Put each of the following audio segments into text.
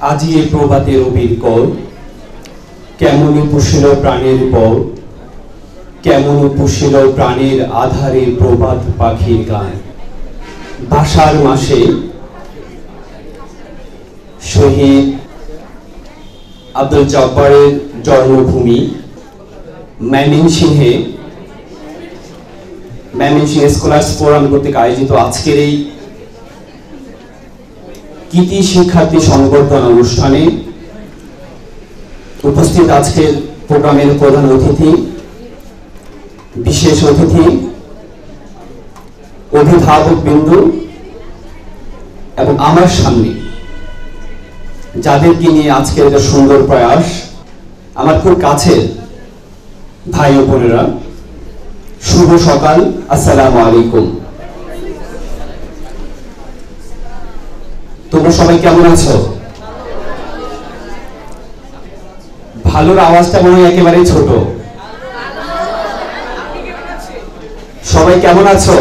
আজি এ প্রভাতে রবির কর, কেমনি পুষিল প্রাণের পর, কেমনি পুষিল প্রাণের আধারে প্রভাত পাখির গান। ভাষার মাসে শহীদ আব্দুল জব্বারের জন্মভূমি ময়মনসিংহে স্কলার্স ফোরাম কর্তৃক আয়োজিত আজকের এই কৃতি শিক্ষার্থী সংবর্ধনা অনুষ্ঠানে উপস্থিত আজকের প্রোগ্রামের প্রধান অতিথি, বিশেষ অতিথি, অভিভাবক বিন্দু এবং আমার সামনে যাদেরকে নিয়ে আজকের একটা সুন্দর প্রয়াস, আমার খুব কাছের ভাই ও বোনেরা, শুভ সকাল, আসসালামু আলাইকুম। তোমরা সবাই কেমন আছো? ভালোর আওয়াজটা মনে হয় একেবারে ছোট। সবাই কেমন আছো?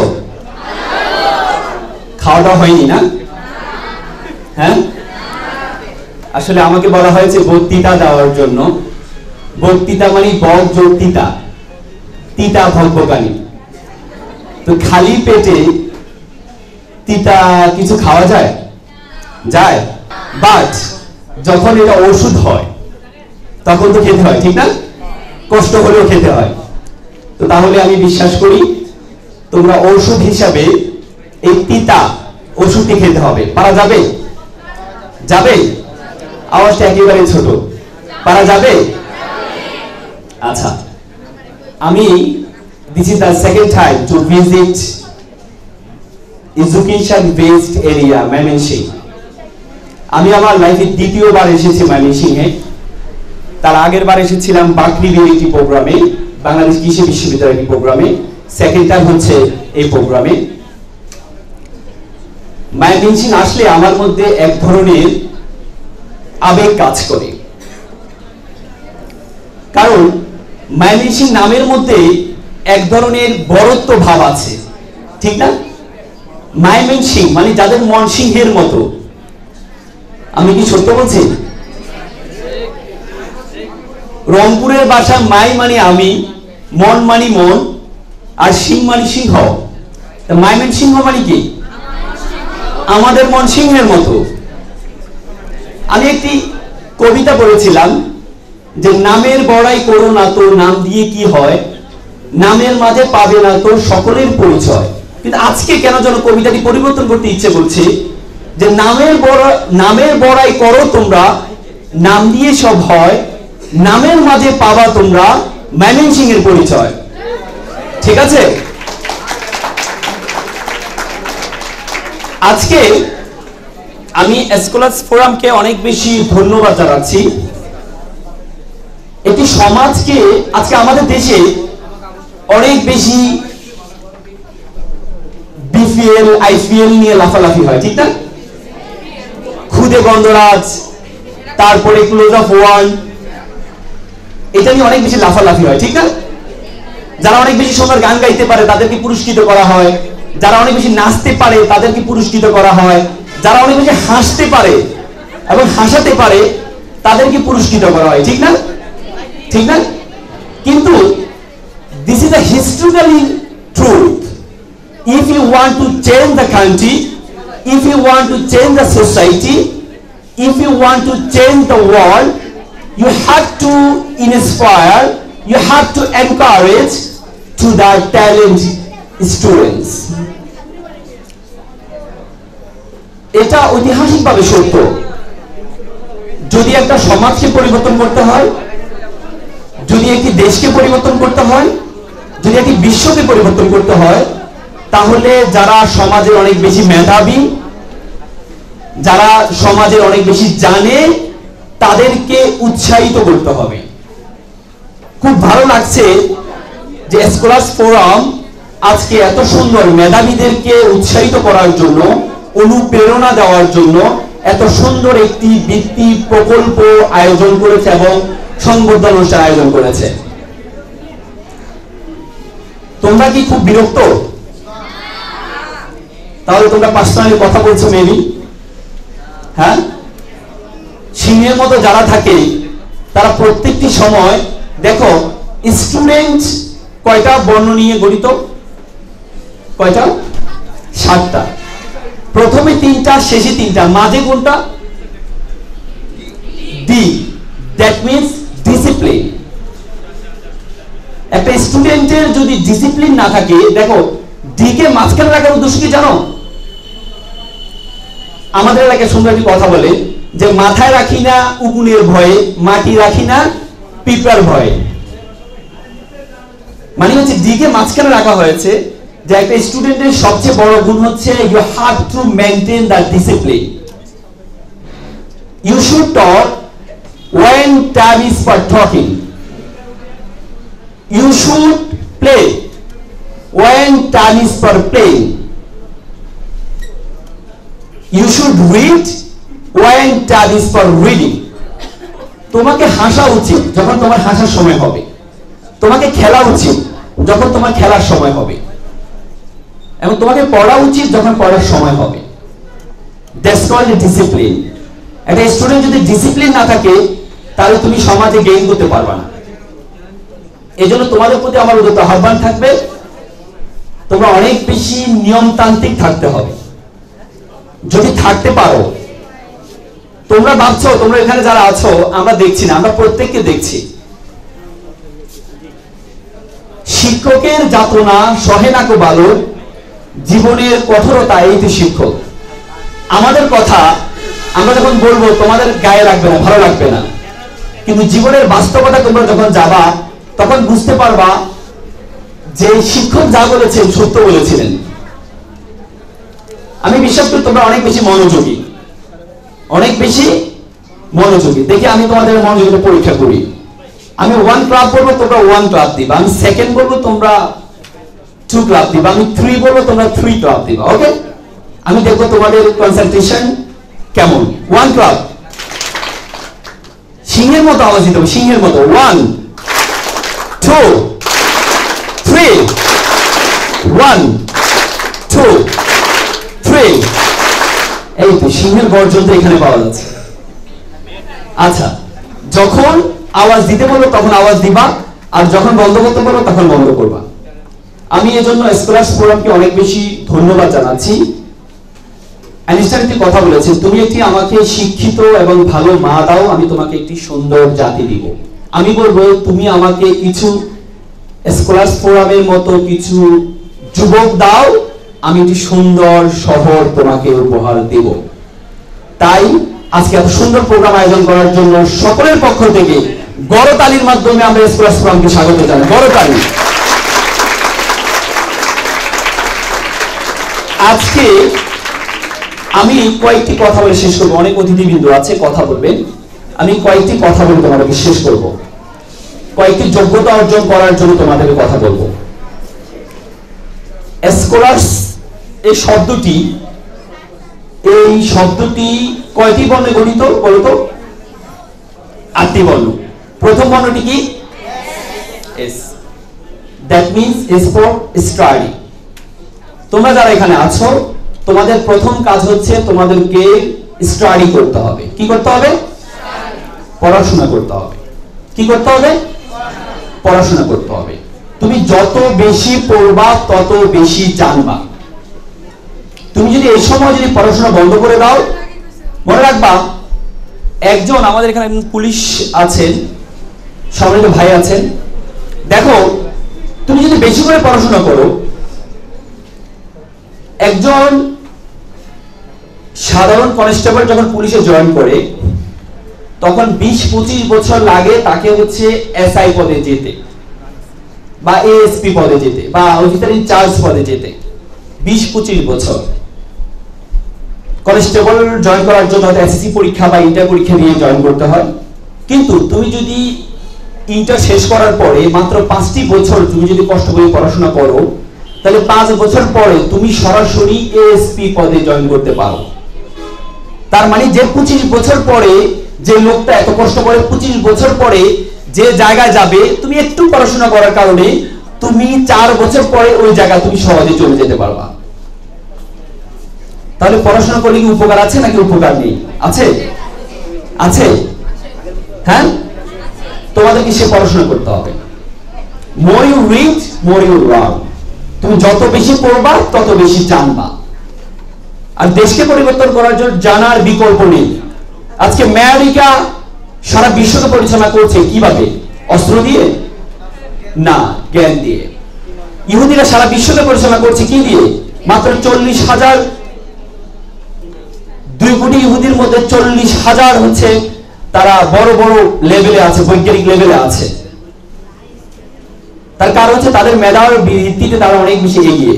খাওয়া দাওয়া হয়নি না? হ্যাঁ, আসলে আমাকে বলা হয়েছে বক্তৃতা দেওয়ার জন্য। বক্তৃতা মানে বক যোগ তিতা, তিতা ভগবানী। তো খালি পেটে তিতা কিছু খাওয়া যায়? যায়, বাট যখন এটা ওষুধ হয় তখন তো খেতে হয়, ঠিক না? কষ্ট হলেও খেতে হয়। তো তাহলে আমি বিশ্বাস করি তোমরা ঔষধ হিসাবে এই তিতা ওষুধটি খেতে হবে। পারা যাবে? যাবে? আওয়াজটা একেবারে ছোট। পারা যাবে? আচ্ছা, আমি this is the second time to visit education based area Mymensingh. আমি আমার লাইফে দ্বিতীয়বার এসেছি ময়মনসিংহে। তার আগের বার এসেছিলাম বাকরিবির একটি প্রোগ্রামে, বাংলাদেশ কৃষি বিশ্ববিদ্যালয়ের একটি প্রোগ্রামে। সেকেন্ড টাইম হচ্ছে এই প্রোগ্রামে। ময়মনসিংহ আসলে আমার মধ্যে এক ধরনের আবেগ কাজ করে, কারণ ময়মনসিংহ নামের মধ্যে এক ধরনের বড়ত্ব ভাব আছে, ঠিক না? ময়মনসিংহ মানে যাদের মন সিংহের মতো। আমি কি সত্য বলছি? রংপুরের ভাষা মাই মানে আমি, মন মানে মন, আর সিংহ মানে সিংহ। ময়মনসিংহ মানে কি? আমাদের মন সিংহের মতো। আমি একটি কবিতা পড়েছিলাম যে নামের বড়াই করো না তো নাম দিয়ে কি হয়, নামের মাঝে পাবে না তো সকলের পরিচয়। কিন্তু আজকে কেন যেন কবিতাটি পরিবর্তন করতে ইচ্ছে করছে যে নামের বড়াই করো তোমরা, নাম দিয়ে সব হয়, নামের মাঝে পাবা তোমরা ময়মনসিংহের পরিচয়। ঠিক আছে? আজকে আমি স্কলার্স ফোরামকে অনেক বেশি ধন্যবাদ জানাচ্ছি। একটি সমাজকে আজকে আমাদের দেশে অনেক বেশি বিপিএল আইপিএল নিয়ে লাফালাফি হয়, ঠিক না? খুদে গন্ধরাজ, তারপরে ক্লোজ অফ ওয়ান, এটা নিয়ে অনেক বেশি লাফালাফি হয়, ঠিক না? যারা অনেক বেশি সুন্দর গান গাইতে পারে তাদেরকে পুরস্কৃত করা হয়, যারা অনেক বেশি নাচতে পারে তাদেরকে পুরস্কৃত করা হয়, যারা অনেক বেশি হাসতে পারে এবং হাসাতে পারে তাদেরকে পুরস্কৃত করা হয়, ঠিক না? ঠিক না? কিন্তু this is a historically truth. If you want to change the country, if you want to change the society, if you want to change the world, you have to inspire, you have to encourage to the talent students. এটা ঐতিহাসিকভাবে সত্য। যদি একটা সমাজকে পরিবর্তন করতে হয়, যদি একটি দেশকে পরিবর্তন করতে হয়, যদি একটি বিশ্বকে পরিবর্তন করতে হয়, তাহলে যারা সমাজের অনেক বেশি মেধাবী, যারা সমাজের অনেক বেশি জানে, তাদেরকে উৎসাহিত করতে হবে। খুব ভালো লাগছে যে স্কলার্স ফোরাম আজকে এত সুন্দর মেধাবীদেরকে উৎসাহিত করার জন্য, অনুপ্রেরণা দেওয়ার জন্য এত সুন্দর একটি বৃত্তি প্রকল্প আয়োজন করেছে এবং সংবর্ধনা অনুষ্ঠান আয়োজন করেছে। তোমরা কি খুব বিরক্ত? তাহলে তোমরা পার্সোনালি কথা বলছো মেবি, হ্যাঁ? সিংহের মতো যারা থাকে তারা প্রত্যেকটি সময় দেখো স্টুডেন্ট কয়টা বর্ণ নিয়ে গঠিত? কয়টা? 7টা। প্রথমে 3টা, শেষে 3টা, মাঝে কোনটা? ডি। That means discipline. একটা স্টুডেন্টের যদি ডিসিপ্লিন না থাকে, দেখো ডি কে মাঝখানে রাখার উদ্দেশ্য কি জানো? আমাদের এলাকায় সুন্দর একটি কথা বলে যে মাথায় রাখি না উকুনের ভয়ে, মাটি রাখি না পিঁপড়ার ভয়ে। মানে হচ্ছে ডি কে মাঝখানে রাখা হয়েছে যে একটা স্টুডেন্টের সবচেয়ে বড় গুণ হচ্ছে you have to maintain the discipline. You should talk when time is for talking. You should play when time is for playing. You should read when time is for reading. তোমাকে হাসা উচিত যখন তোমার হাসার সময় হবে, তোমাকে খেলা উচিত যখন তোমার খেলার সময় হবে, এবং তোমাকে পড়া উচিত যখন পড়ার সময় হবে। That's called discipline. একটা স্টুডেন্ট যদি ডিসিপ্লিন না থাকে তাহলে তুমি সমাজে গেইন করতে পারবে না। এজন্য তোমাদের প্রতি আমার উদ্যত আহ্বান থাকবে, তোমরা অনেক বেশি নিয়মতান্ত্রিক থাকতে হবে। যদি থাকতে পারো, তোমরা ভাবছো তোমরা এখানে যারা আছো আমরা দেখছি না, আমরা প্রত্যেককে দেখছি। শিক্ষকের যাতনা সহে না কো বালক, জীবনের কঠোরতা এই তো শিক্ষক। আমাদের কথা আমরা যখন বলবো তোমাদের গায়ে লাগবে না, ভালো লাগবে না, কিন্তু জীবনের বাস্তবতা তোমরা যখন যাবা তখন বুঝতে পারবা যে শিক্ষক যা বলেছেন সত্য বলেছিলেন। আমি বিশ্বাস করি তোমরা অনেক বেশি মনোযোগী, অনেক বেশি মনোযোগী। দেখি আমি তোমাদের মনোযোগটা পরীক্ষা করি। আমি 1 ক্লাব বলবো তোমরা 1 ক্লাব দিবা, আমি 2nd বলবো তোমরা 2 ক্লাব দিবা, আমি 3 বলবো তোমরা 3 ক্লাব দিবা। ওকে, আমি দেখবো তোমাদের কনসেন্ট্রেশন কেমন। 1 ক্লাব। সিংহের মতো আওয়াজ দিতে হবে, সিংহের মতো। 1 2 3 1 2 3। এই তো সিংহের গর্জন তো এখানে পাওয়া যাচ্ছে। আচ্ছা, যখন আওয়াজ দিতে বলবো তখন আওয়াজ দিবা, আর যখন বন্ধ করতে বলবো তখন বন্ধ করবা। আমি এজন্য স্কলার্স ফোরামকে অনেক বেশি ধন্যবাদ জানাচ্ছি। আইনস্টাইন একটি কথা বলেছেন, তুমি একটি আমাকে শিক্ষিত এবং ভালো মা দাও, আমি তোমাকে একটি সুন্দর জাতি দিব। আমি বলবো তুমি আমাকে কিছু স্কলার্স ফোরামের মতো কিছু যুবক দাও, আমি একটি সুন্দর শহর তোমাকে উপহার দেব। তাই আজকে এত সুন্দর প্রোগ্রাম আয়োজন করার জন্য সকলের পক্ষ থেকে গড়তালির মাধ্যমে আমরা স্কলার্স ফোরামকে স্বাগত জানাই। গড়তালি। আজকে আমি কয়েকটি কথা বলে শেষ করবো, অনেক অতিথিবৃন্দ আছে কথা বলবেন, আমি কয়েকটি কথা বলে তোমাদেরকে শেষ করব। কয়েকটি যোগ্যতা অর্জন করার জন্য তোমাদেরকে কথা বলবো। স্কলার্স এই শব্দটি কয়টি বর্ণে গঠিত বলতো? 8টি বর্ণ। প্রথম বর্ণটি কি? S. That means S for study. তোমরা যারা এখানে আছো তোমাদের প্রথম কাজ হচ্ছে তোমাদেরকে স্টাডি করতে হবে। কি করতে হবে? পড়াশোনা করতে হবে। কি করতে হবে? পড়াশোনা করতে হবে। তুমি যত বেশি পড়বা তত বেশি জানবা। তুমি যদি এই সময় যদি পড়াশোনা বন্ধ করে দাও, মনে রাখবা একজন আমাদের এখানে পুলিশ আছেন, সম্মানিত ভাই আছেন, দেখো তুমি যদি বেশি করে পড়াশোনা করো, একজন সাধারণ কনস্টেবল যখন পুলিশে জয়েন করে তখন 20-25 বছর লাগে তাকে হচ্ছে এসআই পদে যেতে, বা এএসপি পদে যেতে, বা অফিসার ইনচার্জ পদে যেতে। 20-25 বছর কনস্টেবল জয়েন করার জন্য এসএসসি পরীক্ষা বা ইন্টার পরীক্ষা দিয়ে জয়েন করতে হয়। কিন্তু তুমি যদি ইন্টার শেষ করার পরে মাত্র 5টি বছর তুমি যদি কষ্ট করে পড়াশোনা করো, তাহলে 5 বছর পরে তুমি সরাসরি এএসপি পদে জয়েন করতে পারো। তার মানে যে 25 বছর পরে যে লোকটা এত কষ্ট করে 25 বছর পরে যে জায়গায় যাবে, তুমি একটু পড়াশোনা করার কারণে তুমি 4 বছর পরে ওই জায়গায় তুমি সহজে চলে যেতে পারবা। তাহলে পড়াশোনা করলে কি উপকার আছে নাকি উপকার নেই? আছে। আছে? হ্যাঁ, তোমাদেরকে সে পড়াশোনা করতে হবে। more you read more you learn। তুমি যত বেশি পড়বা তত বেশি জানবা। আর দেশকে পরিবর্তন করার জন্য জানার বিকল্প নেই। আজকে আমেরিকা সারা বিশ্বকে পরিচালনা করছে কিভাবে? অস্ত্র দিয়ে না, জ্ঞান দিয়ে। ইহুদিরা সারা বিশ্বকে পরিচালনা করছে কি দিয়ে? মাত্র 40,000, 2 কোটি ইহুদির মধ্যে 40,000 হচ্ছে তারা বড় বড় লেভেলে আছে, বৈজ্ঞানিক লেভেলে আছে। তার কারণ হচ্ছে তাদের মেধার ভিত্তিতে তারা অনেক বেশি এগিয়ে।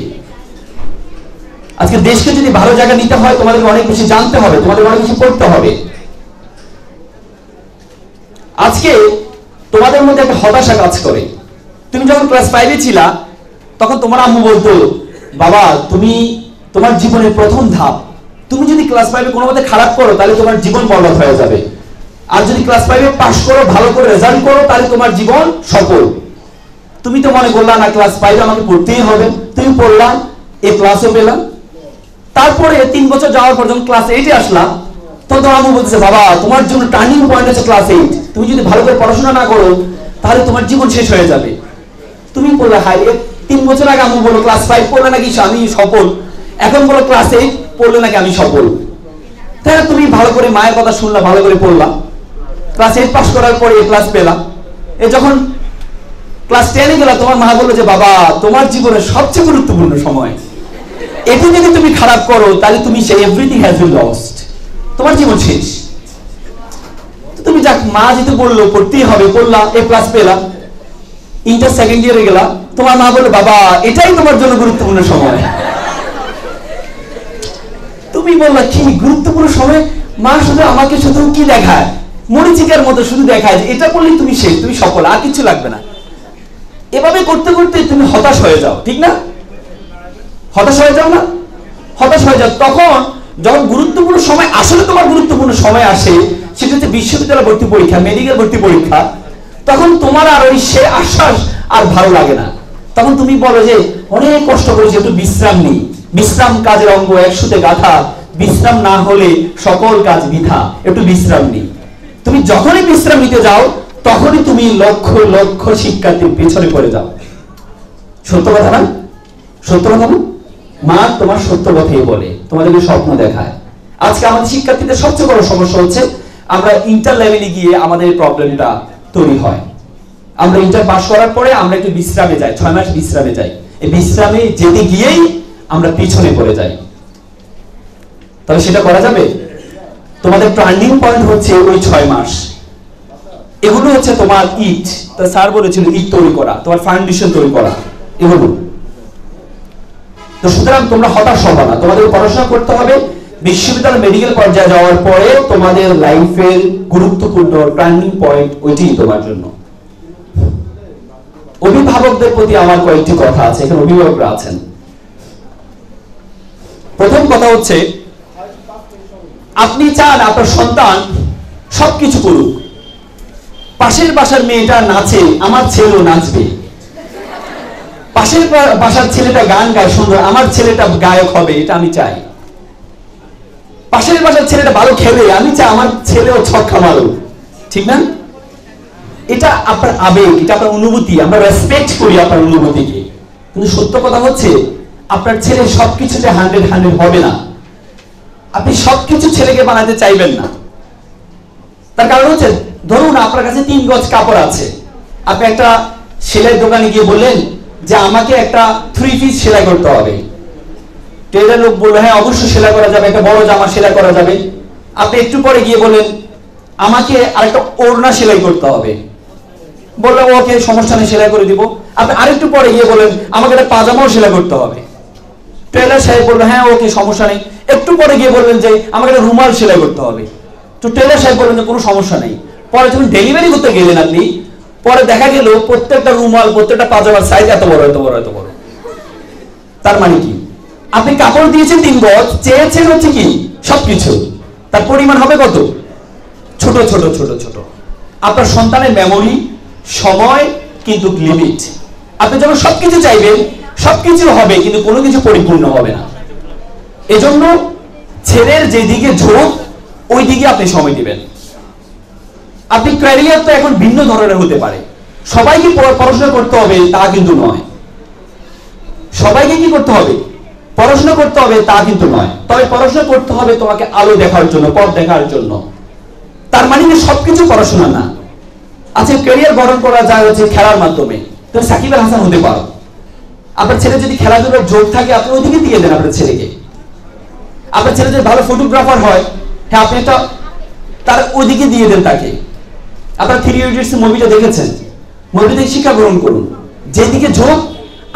আজকে দেশকে যদি ভালো জায়গা নিতে হয় তোমাদেরকে অনেক বেশি জানতে হবে, তোমাদের অনেক বেশি পড়তে হবে। আজকে তোমাদের মধ্যে একটা হতাশা কাজ করে। তুমি যখন ক্লাস 5-এ ছিলা তখন তোমার আম্মু বলতো, বাবা তুমি তোমার জীবনের প্রথম ধাপ, তুমি যদি ক্লাস 5-এ কোনো মতে খারাপ করো তাহলে তোমার জীবন বরবাদ হয়ে যাবে, আর যদি ক্লাস 5-এ পাস করো, ভালো করে রেজাল্ট করো, তাহলে তোমার জীবন সফল। তুমি তো মনে করলা না ক্লাস 5 আমাকে পড়তেই হবে, তুমি পড়লা, এ ক্লাসও পেলাম। তারপরে 3 বছর যাওয়ার পর যখন ক্লাস 8-এ আসলাম তখন তোমার আম্মু বলতেছে, বাবা তোমার জন্য টার্নিং পয়েন্ট হচ্ছে ক্লাস 8, তুমি যদি ভালো করে পড়াশোনা না করো তাহলে তোমার জীবন শেষ হয়ে যাবে। তুমি বললে, হাই 3 বছর আগে আম্মু বলো ক্লাস 5 পড়লে নাকি আমি সফল, এখন বলো ক্লাস 8 পড়লে নাকি আমি সফল। তাহলে তুমি ভালো করে মায়ের কথা শুনলা, ভালো করে পড়লা, ক্লাস 8 পাস করার পরে এ ক্লাস পেলাম। এ যখন ক্লাস 10-এ গেলা তোমার মা বললো যে, বাবা তোমার জীবনের সবচেয়ে গুরুত্বপূর্ণ সময়, এটি যদি তুমি খারাপ করো তাহলে তুমি সেই এভরিথিং হ্যাজ বিন লস্ট, তোমার জীবন শেষ। তুমি যাক, মা যেহেতু বললো পড়তেই হবে, পড়লা, এ প্লাস পেলাম। ইন্টার সেকেন্ড ইয়ারে গেলা, তোমার মা বললো, বাবা এটাই তোমার জন্য গুরুত্বপূর্ণ সময়। তুমি বললা, কি গুরুত্বপূর্ণ সময়? মা শুধু আমাকে শুধু কি দেখায়, মরিচিকার মতো শুধু দেখায় যে এটা করলে তুমি শেষ, তুমি সফল, আর কিছু লাগবে না। এভাবে করতে করতে তুমি হতাশ হয়ে যাও, ঠিক না? হতাশ হয়ে যাও না? হতাশ হয়ে যাও। তখন যখন গুরুত্বপূর্ণ সময়, আসলে তোমার গুরুত্বপূর্ণ সময় আসে, সেটা হচ্ছে বিশ্ববিদ্যালয় ভর্তি পরীক্ষা, মেডিকেল ভর্তি পরীক্ষা, তখন তোমার আর ওই সে আশ্বাস আর ভালো লাগে না। তখন তুমি বলো যে অনেক কষ্ট করেছি, একটু বিশ্রাম নেই। বিশ্রাম কাজের অঙ্গ, একসাথে গাথা, বিশ্রাম না হলে সকল কাজ বৃথা, একটু বিশ্রাম নেই। তুমি যখনই বিশ্রাম নিতে যাও তখনই তুমি লক্ষ লক্ষ শিক্ষার্থীর পেছনে পড়ে যাও। সত্য কথা না? সত্য কথা না? মা তোমার সত্য কথাই বলে, তোমাদেরকে স্বপ্ন দেখায়। আজকে আমাদের শিক্ষার্থীদের সবচেয়ে বড় সমস্যা হচ্ছে আমরা ইন্টার লেভেলে গিয়ে আমাদের প্রবলেমটা তৈরি হয়। আমরা ইন্টার পাস করার পরে আমরা একটু বিশ্রামে যাই, 6 মাস বিশ্রামে যাই। এই বিশ্রামে যেতে গিয়েই আমরা পিছনে পড়ে যাই। তবে সেটা করা যাবে? তোমাদের টার্নিং পয়েন্ট হচ্ছে ওই 6 মাস। এগুলো হচ্ছে তোমার ইট, তা স্যার বলেছিল ইট তৈরি করা, তোমার ফাউন্ডেশন তৈরি করা, এগুলো। তো সুতরাং তোমরা হতাশ হবে না, তোমাদের পড়াশোনা করতে হবে। বিশ্ববিদ্যালয় মেডিকেল পর্যায়ে যাওয়ার পরে তোমাদের লাইফের গুরুত্বপূর্ণ টার্নিং পয়েন্ট ওইটি তোমার জন্য। অভিভাবকদের প্রতি আমার কয়েকটি কথা আছে, এখানে অভিভাবকরা আছেন। প্রথম কথা হচ্ছে, আপনি চান আপনার সন্তান সবকিছু করুক। পাশের বাসার মেয়েটা নাচে, আমার ছেলেও নাচবে। পাশের বাসার ছেলেটা গান গায় সুন্দর, আমার ছেলেটা গায়ক হবে, এটা আমি চাই। পাশের বাসার ছেলেটা ভালো খেলে, আমি চাই আমার ছেলেও ছক্কা মারুক, ঠিক না? এটা আপনার আবেগ, এটা আপনার অনুভূতি, আমরা রেসপেক্ট করি আপনার অনুভূতিকে। কিন্তু সত্য কথা হচ্ছে আপনার ছেলে সবকিছুতে 100 হবে না। আপনি সবকিছু ছেলেকে বানাতে চাইবেন না। তার কারণ হচ্ছে, ধরুন আপনার কাছে 3 গজ কাপড় আছে, আপনি একটা সেলাই দোকানে গিয়ে বললেন যে আমাকে একটা 3 পিস সেলাই করতে হবে। টেলার লোক বললো, হ্যাঁ অবশ্যই সেলাই করা যাবে, একটা বড় জামা সেলাই করা যাবে। আপনি একটু পরে গিয়ে বলেন আমাকে আরেকটা ওড়না সেলাই করতে হবে, বললো ওকে সমস্যা নেই, সেলাই করে দিব। আপনি আরেকটু পরে গিয়ে বলেন আমাকে একটা পাজামাও সেলাই করতে হবে। টেলার সাহেব বললো হ্যাঁ ওকে সমস্যা নেই। একটু পরে গিয়ে বললেন যে আমাকে একটা রুমাল সেলাই করতে হবে। তো টেলার সাহেব বললেন যে কোনো সমস্যা নেই। পরে যখন ডেলিভারি করতে গেলেন আপনি, পরে দেখা গেল প্রত্যেকটা রুমাল, প্রত্যেকটা পাজামার সাইজ এত বড় এত বড় এত বড়। তার মানে কি, আপনি কাপড় দিয়েছেন 3 গজ, চেয়েছেন হচ্ছে কি সবকিছু, তার পরিমাণ হবে কত? ছোট ছোট ছোট ছোট। আপনার সন্তানের মেমোরি, সময় কিন্তু লিমিট। আপনি যখন সবকিছু চাইবেন সবকিছু হবে, কিন্তু কোনো কিছু পরিপূর্ণ হবে না। এজন্য ছেলের যেদিকে ঝোঁক ওই দিকে আপনি সময় দিবেন। আপনি ক্যারিয়ার তো এখন ভিন্ন ধরনের হতে পারে। সবাইকে পড়াশোনা করতে হবে তা কিন্তু নয়, সবাইকে কি করতে হবে, পড়াশোনা করতে হবে তা কিন্তু নয়। তবে পড়াশোনা করতে হবে তোমাকে আলো দেখার জন্য, পথ দেখার জন্য। তার মানে সবকিছু পড়াশোনা না। আচ্ছা, ক্যারিয়ার গঠন করা যায় হচ্ছে খেলার মাধ্যমে। তুমি সাকিব আল হাসান হতে পারো। আপনার ছেলে যদি খেলাধুলার যোগ থাকে, আপনি ওইদিকে দিয়ে দেন আপনার ছেলেকে। আপনার ছেলে যদি ভালো ফটোগ্রাফার হয়, হ্যাঁ, আপনি একটা তার ওইদিকে দিয়ে দেন তাকে। আপনার 3 ইডিয়টস মুভিটা দেখেছেন, মুভি থেকে শিক্ষা গ্রহণ করুন। যেদিকে ঝোঁক,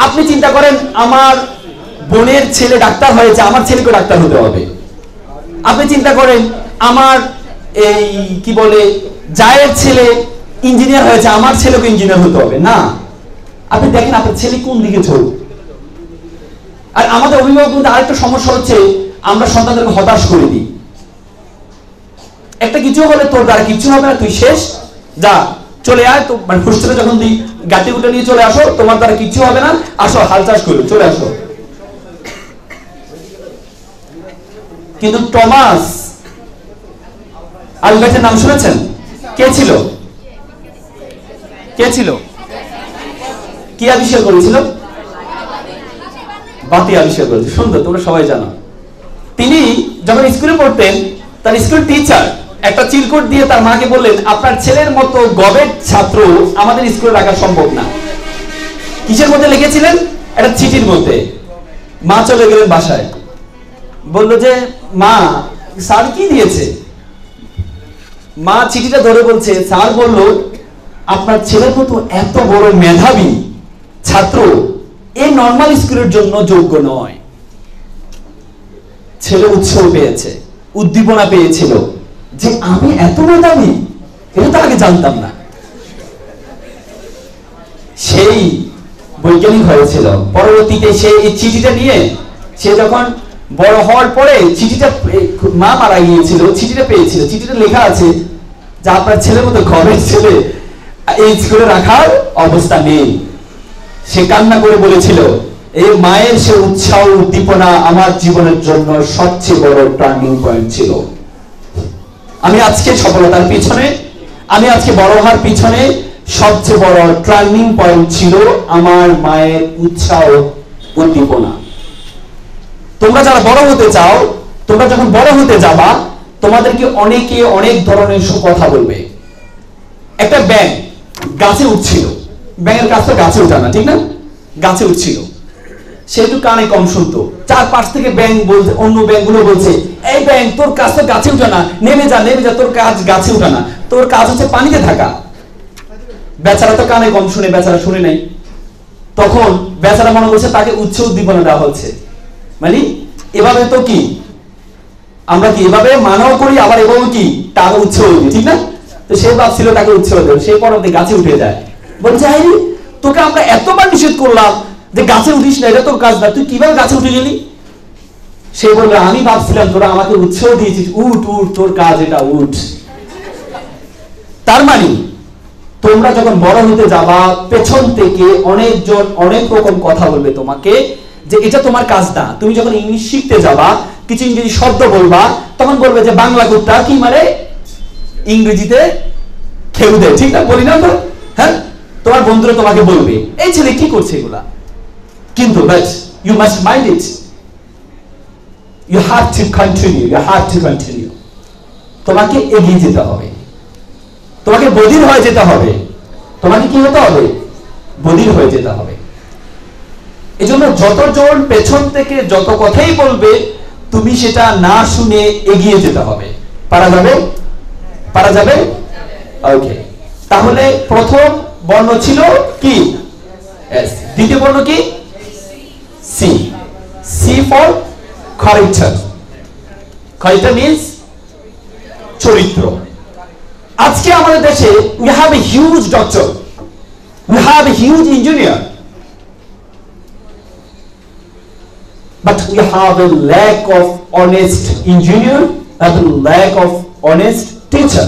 আপনি চিন্তা করেন আমার বোনের ছেলে ডাক্তার হয়েছে, আমার ছেলেকে ডাক্তার হতে হবে। আপনি চিন্তা করেন আমার এই কি বলে জায়ের ছেলে ইঞ্জিনিয়ার হয়েছে, আমার ছেলেকে ইঞ্জিনিয়ার হতে হবে না। আপনি দেখেন আপনার ছেলে কোন দিকে ঝোঁক। আর আমাদের অভিভাবকদের আরেকটা সমস্যা হচ্ছে, আমরা সন্তানদেরকে হতাশ করে দিই। একটা কিছু হলে তোর দ্বারা কিছু হবে না, তুই শেষ, যা চলে আয়। তো মানে হোস্টেলে যখন তুই গাড়ি উঠে নিয়ে চলে আসো, তোমার দ্বারা কিছু হবে না, আসো হাল চাষ করো, চলে আসো। কিন্তু টমাস আলভারেজের নাম শুনেছেন? কে ছিল? কে ছিল? কি আবিষ্কার করেছিল? বাতি আবিষ্কার করেছে। সুন্দর, তোমরা সবাই জানো। তিনি যখন স্কুলে পড়তেন, তার স্কুল টিচার একটা চিরকুট দিয়ে তার মাকে বললেন, আপনার ছেলের মতো গবেট ছাত্র আমাদের স্কুলে রাখা সম্ভব না। কিসের মধ্যে লিখেছিলেন? একটা চিঠির মধ্যে। মা চলে গেলেন বাসায়, বলল যে মা, স্যার কি দিয়েছে? মা চিঠিটা ধরে বলছে, স্যার বলল আপনার ছেলের মতো এত বড় মেধাবী ছাত্র এই নর্মাল স্কুলের জন্য যোগ্য নয়। ছেলে উৎসাহ পেয়েছে, উদ্দীপনা পেয়েছিল যে আমি এত মেধাবী, এটা তো আগে জানতাম না। সেই বৈজ্ঞানিক হয়েছিল। পরবর্তীতে সে এই চিঠিটা নিয়ে, সে যখন বড় হওয়ার পরে চিঠিটা, মা মারা গিয়েছিল, চিঠিটা পেয়েছিল। চিঠিটা লেখা আছে যে আপনার ছেলের মতো ঘরের ছেলে এই স্কুলে রাখার অবস্থা নেই। সে কান্না করে বলেছিল, এই মায়ের সে উৎসাহ উদ্দীপনা আমার জীবনের জন্য সবচেয়ে বড় টার্নিং পয়েন্ট ছিল। আমি আজকে সফলতার পিছনে, আমি আজকে বড় হওয়ার পিছনে সবচেয়ে বড় টার্নিং পয়েন্ট ছিল আমার মায়ের উৎসাহ উদ্দীপনা। তোমরা যারা বড় হতে চাও, তোমরা যখন বড় হতে যাবা, তোমাদেরকে অনেকে অনেক ধরনের কথা বলবে। একটা ব্যাঙ গাছে উঠছিল, ব্যাঙের কাছ থেকে গাছে উঠা না, ঠিক না? গাছে উঠছিল, সে একটু কানে কম শুনতো। চারপাশ থেকে ব্যাঙ বলছে, অন্য ব্যাঙগুলো বলছে, এই ব্যাঙ তোর কাজ তো গাছে উঠা না, নেমে যা নেমে যা, তোর কাজ গাছে উঠা না, তোর কাজ হচ্ছে পানিতে থাকা। বেচারা তো কানে কম শুনে, বেচারা শুনে নাই। তখন বেচারা মনে করছে তাকে উচ্চ উদ্দীপনা দেওয়া হচ্ছে। মানে এভাবে তো কি আমরা কি এভাবে মানাও করি, আবার এভাবে কি তাকে উৎসাহ দিই, ঠিক না? তো সে ভাবছিল তাকে উৎসাহ দেবে, সে পরবর্তী গাছে উঠে যায়। বলছে, আরে তোকে আমরা এতবার নিষেধ করলাম যে গাছে উঠিস না, এটা তোর কাজ না, তুই কিভাবে গাছে উঠে গেলি? সে বলল, আমি ভাবছিলাম তোরা আমাকে উৎসাহ দিয়েছিস, উঠ উঠ, তোর কাজ এটা, উঠ। তার মানে তোমরা যখন বড় হতে যাবা, পেছন থেকে অনেকজন অনেক রকম কথা বলবে তোমাকে যে এটা তোমার কাজ না। তুমি যখন ইংলিশ শিখতে যাবা, কিছু ইংরেজি শব্দ বলবা, তখন বলবে যে বাংলা কুত্তা কি মানে ইংরেজিতে খেউ দেয়, ঠিক না? বলি না তো? হ্যাঁ, তোমার বন্ধুরা তোমাকে বলবে এই ছেলে কি করছে এগুলা। কিন্তু but you must mind it, you have to continue, you have to continue. তোমাকে এগিয়ে যেতে হবে, তোমাকে বধির হয়ে যেতে হবে। তোমাকে কি হতে হবে? বধির হয়ে যেতে হবে। এজন্য যতজন পেছন থেকে যত কথাই বলবে, তুমি সেটা না শুনে এগিয়ে যেতে হবে। পারা যাবে? পারা যাবে? ওকে, তাহলে প্রথম বর্ণ ছিল কি? এস। দ্বিতীয় বর্ণ কি? C. C for character. Character means চরিত্র। আজকে আমাদের দেশে we have a huge doctor, we have a huge engineer, but we have a lack of honest engineer and a lack of honest teacher.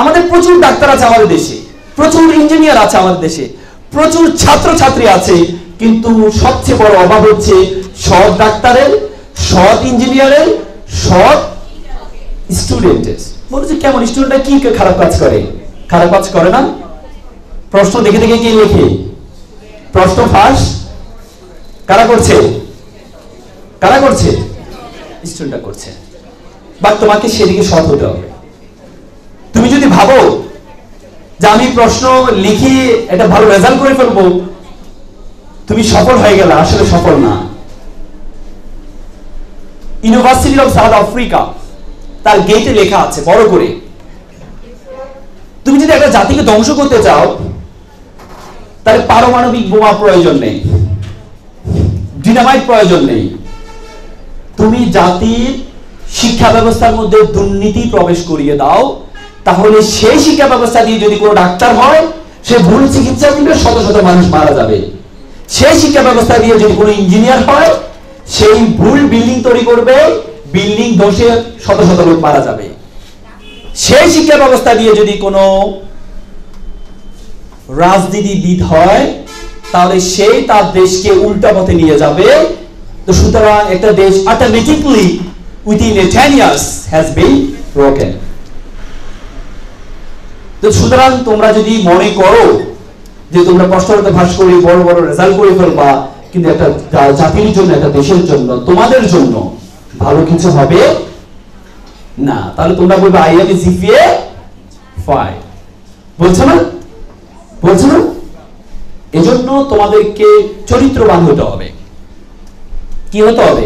আমাদের প্রচুর doctor আছে আমাদের দেশে, প্রচুর ইঞ্জিনিয়ার আছে আমাদের দেশে, প্রচুর ছাত্র ছাত্রী আছে, কিন্তু সবচেয়ে বড় অভাব হচ্ছে সৎ ডাক্তারের, সৎ ইঞ্জিনিয়ারের, সৎ স্টুডেন্টের। বলছে কেমন স্টুডেন্টরা কি খারাপ কাজ করে? খারাপ কাজ করে না। প্রশ্ন দেখে দেখে কি লেখে? প্রশ্ন ফাঁস কারা করছে? কারা করছে? স্টুডেন্টরা করছে। বাট তোমাকে সেদিকে সৎ হতে হবে। তুমি যদি ভাবো যে আমি প্রশ্ন লিখি এটা ভালো রেজাল্ট করে ফেলবো, তুমি সফল হয়ে গেলে, আসলে সফল না। ইউনিভার্সিটি অফ সাউথ আফ্রিকা তার গেটে লেখা আছে বড় করে, তুমি যদি একটা জাতিকে ধ্বংস করতে চাও তাহলে পারমাণবিক বোমা প্রয়োজন নেই, ডিনামাইট প্রয়োজন নেই। তুমি জাতির শিক্ষা ব্যবস্থার মধ্যে দুর্নীতি প্রবেশ করিয়ে দাও, তাহলে সেই শিক্ষা ব্যবস্থা দিয়ে যদি কোনো ডাক্তার হয়, সে ভুল চিকিৎসা দিলে শত শত মানুষ মারা যাবে। সেই শিক্ষা ব্যবস্থা দিয়ে যদি কোনো ইঞ্জিনিয়ার হয়, সেই ভুল বিল্ডিং তৈরি করবে, বিল্ডিং ধসে শত শত লোক মারা যাবে। সেই শিক্ষা ব্যবস্থা দিয়ে যদি কোনো রাজনীতিবিদ হয়, তাহলে সেই তার দেশকে উল্টা পথে নিয়ে যাবে। তো সুতরাং একটা দেশ automatically within 10 years has been broken. তো সুতরাং তোমরা যদি মনে করো যে তোমরা কষ্ট করতে ভাস করে বড় বড় রেজাল্ট করে ফেলবা, কিন্তু একটা জাতির জন্য, একটা দেশের জন্য, তোমাদের জন্য ভালো কিছু হবে না, তাহলে তোমরা বলবে আই হ্যাভ এ জিপিএ 5, বলছো না? বলছো না? এজন্য তোমাদেরকে চরিত্রবান হতে হবে। কি হতে হবে?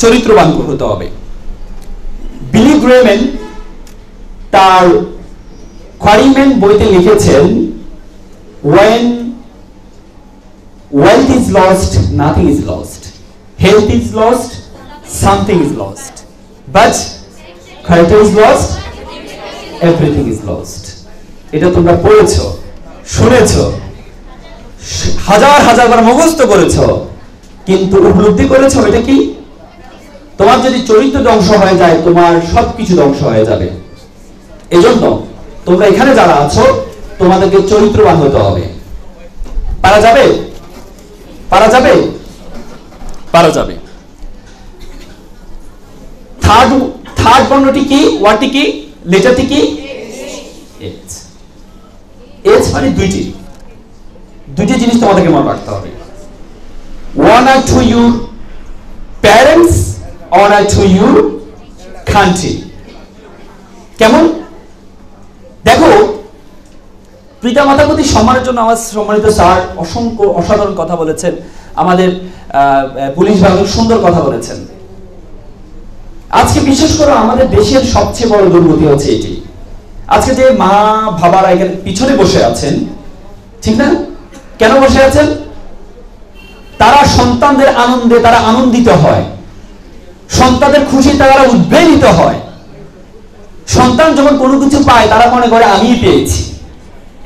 চরিত্রবান হতে হবে। বিলি গ্রেমেন তার কোয়ারিমেন বইতে লিখেছেন, when wealth is lost, nothing is lost. Health is lost, something is lost. But character is lost, everything is lost. এটা তোমরা পড়েছো, শুনেছো, হাজার হাজার বার মুখস্থ করেছো, কিন্তু উপলব্ধি করেছো এটা কি? তোমার যদি চরিত্র ধ্বংস হয়ে যায়, তোমার সবকিছু ধ্বংস হয়ে যাবে। এজন্য তোমরা এখানে যারা আছো, তোমাদেরকে চরিত্রবান হতে হবে। পারা যাবে? পারা যাবে? পারা যাবে। থার্ড বর্ণটি কি? ওয়ার্ডটি কি? লেটারটি কি? এইচ। এইচ মানে দুইটি জিনিস তোমাদেরকে মনে রাখতে হবে। honor to your parents, honor to your country। কেমন? দেখো, পিতা মাতার প্রতি সম্মানের জন্য আমার সম্মানিত স্যার অসংখ্য অসাধারণ কথা বলেছেন, আমাদের পুলিশ বিভাগ সুন্দর কথা বলেছেন। আজকে বিশেষ করে আমাদের দেশের সবচেয়ে বড় দুর্গতি হচ্ছে এটি। আজকে যে মা বাবারা এখানে পিছনে বসে আছেন, ঠিক না? কেন বসে আছেন? তারা সন্তানদের আনন্দে তারা আনন্দিত হয়, সন্তানদের খুশি তারা উদ্বেলিত হয়। সন্তান যখন কোনো কিছু পায়, তারা মনে করে আমিই পেয়েছি।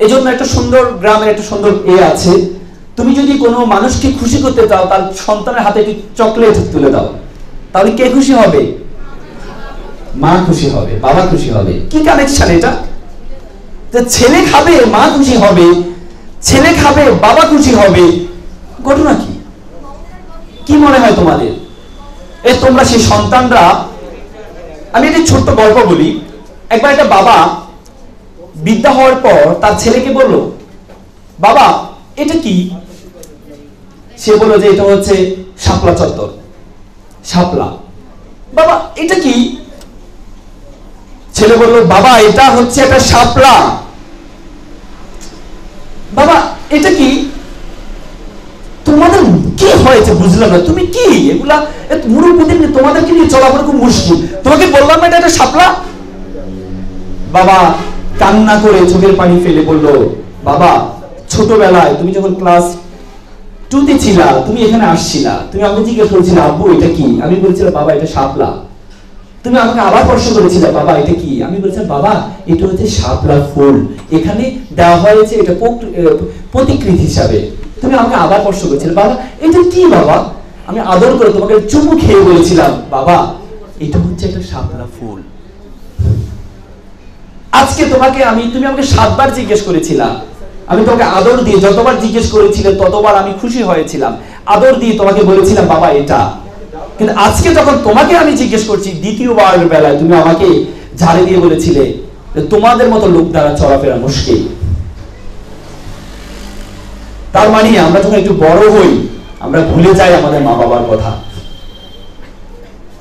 এজন্য একটা সুন্দর গ্রামের একটা সুন্দর আছে, তুমি যদি কোনো মানুষকে খুশি করতে চাও, তার সন্তানের হাতে একটি চকলেট তুলে দাও, তাহলে কে খুশি হবে? মা খুশি হবে, বাবা খুশি হবে। কি কানেকশন এটা? যে ছেলে খাবে মা খুশি হবে, ছেলে খাবে বাবা খুশি হবে। ঘটনা কি? কি মনে হয় তোমাদের? তোমরা সেই সন্তানরা, আমি একটি ছোট্ট গল্প বলি। একবার একটা বাবা বিদ্যা হওয়ার পর তার ছেলেকে বলল, বাবা এটা কি? সে বলল যে এটা হচ্ছে শাপলা চত্বর। শাপলা। বাবা এটা কি? ছেলে বলল, বাবা এটা হচ্ছে একটা শাপলা। বাবা এটা কি? তোমাদের কি হয়েছে বুঝলাম না, তুমি কি এগুলা মুরুব্বিদের তোমাদেরকে নিয়ে চলাফেরা খুব মুশকিল। তোমাকে বললাম এটা একটা শাপলা। বাবা কান্না করে চোখের পানি ফেলে বলল, বাবা ছোটবেলায় তুমি যখন ক্লাস 2 তে ছিলা, তুমি এখানে আসছিলা, তুমি আমাকে জিজ্ঞেস করেছিলে আব্বু এটা কি? আমি বলেছিলাম বাবা এটা শাপলা। তুমি আমাকে আবার প্রশ্ন করেছিলে বাবা এটা কি? আমি বলেছিলাম বাবা এটা হচ্ছে শাপলা ফুল, এখানে দেওয়া হয়েছে এটা প্রতিকৃতি হিসাবে। তুমি আমাকে আবার প্রশ্ন করেছিলে বাবা এটা কি? বাবা আমি আদর করে তোমাকে চুমু খেয়ে বলেছিলাম বাবা এটা হচ্ছে একটা শাপলা ফুল। আজকে তুমি আমাকে 7 বার জিজ্ঞেস করেছিলা, আমি তোমাকে আদর দিয়ে যতবার জিজ্ঞেস করেছিলে ততবার আমি খুশি হয়েছিলাম, আদর দিয়ে তোমাকে বলেছিলাম বাবা এটা। কিন্তু আজকে যখন তোমাকে আমি জিজ্ঞেস করছি দ্বিতীয়বার বেলায়, তুমি আমাকে ঝাড়ে দিয়ে বলেছিলে যে তোমাদের মতো লোক দ্বারা চলাফেরা মুশকিল। তার মানে আমরা যখন একটু বড় হই আমরা ভুলে যাই আমাদের মা বাবার কথা,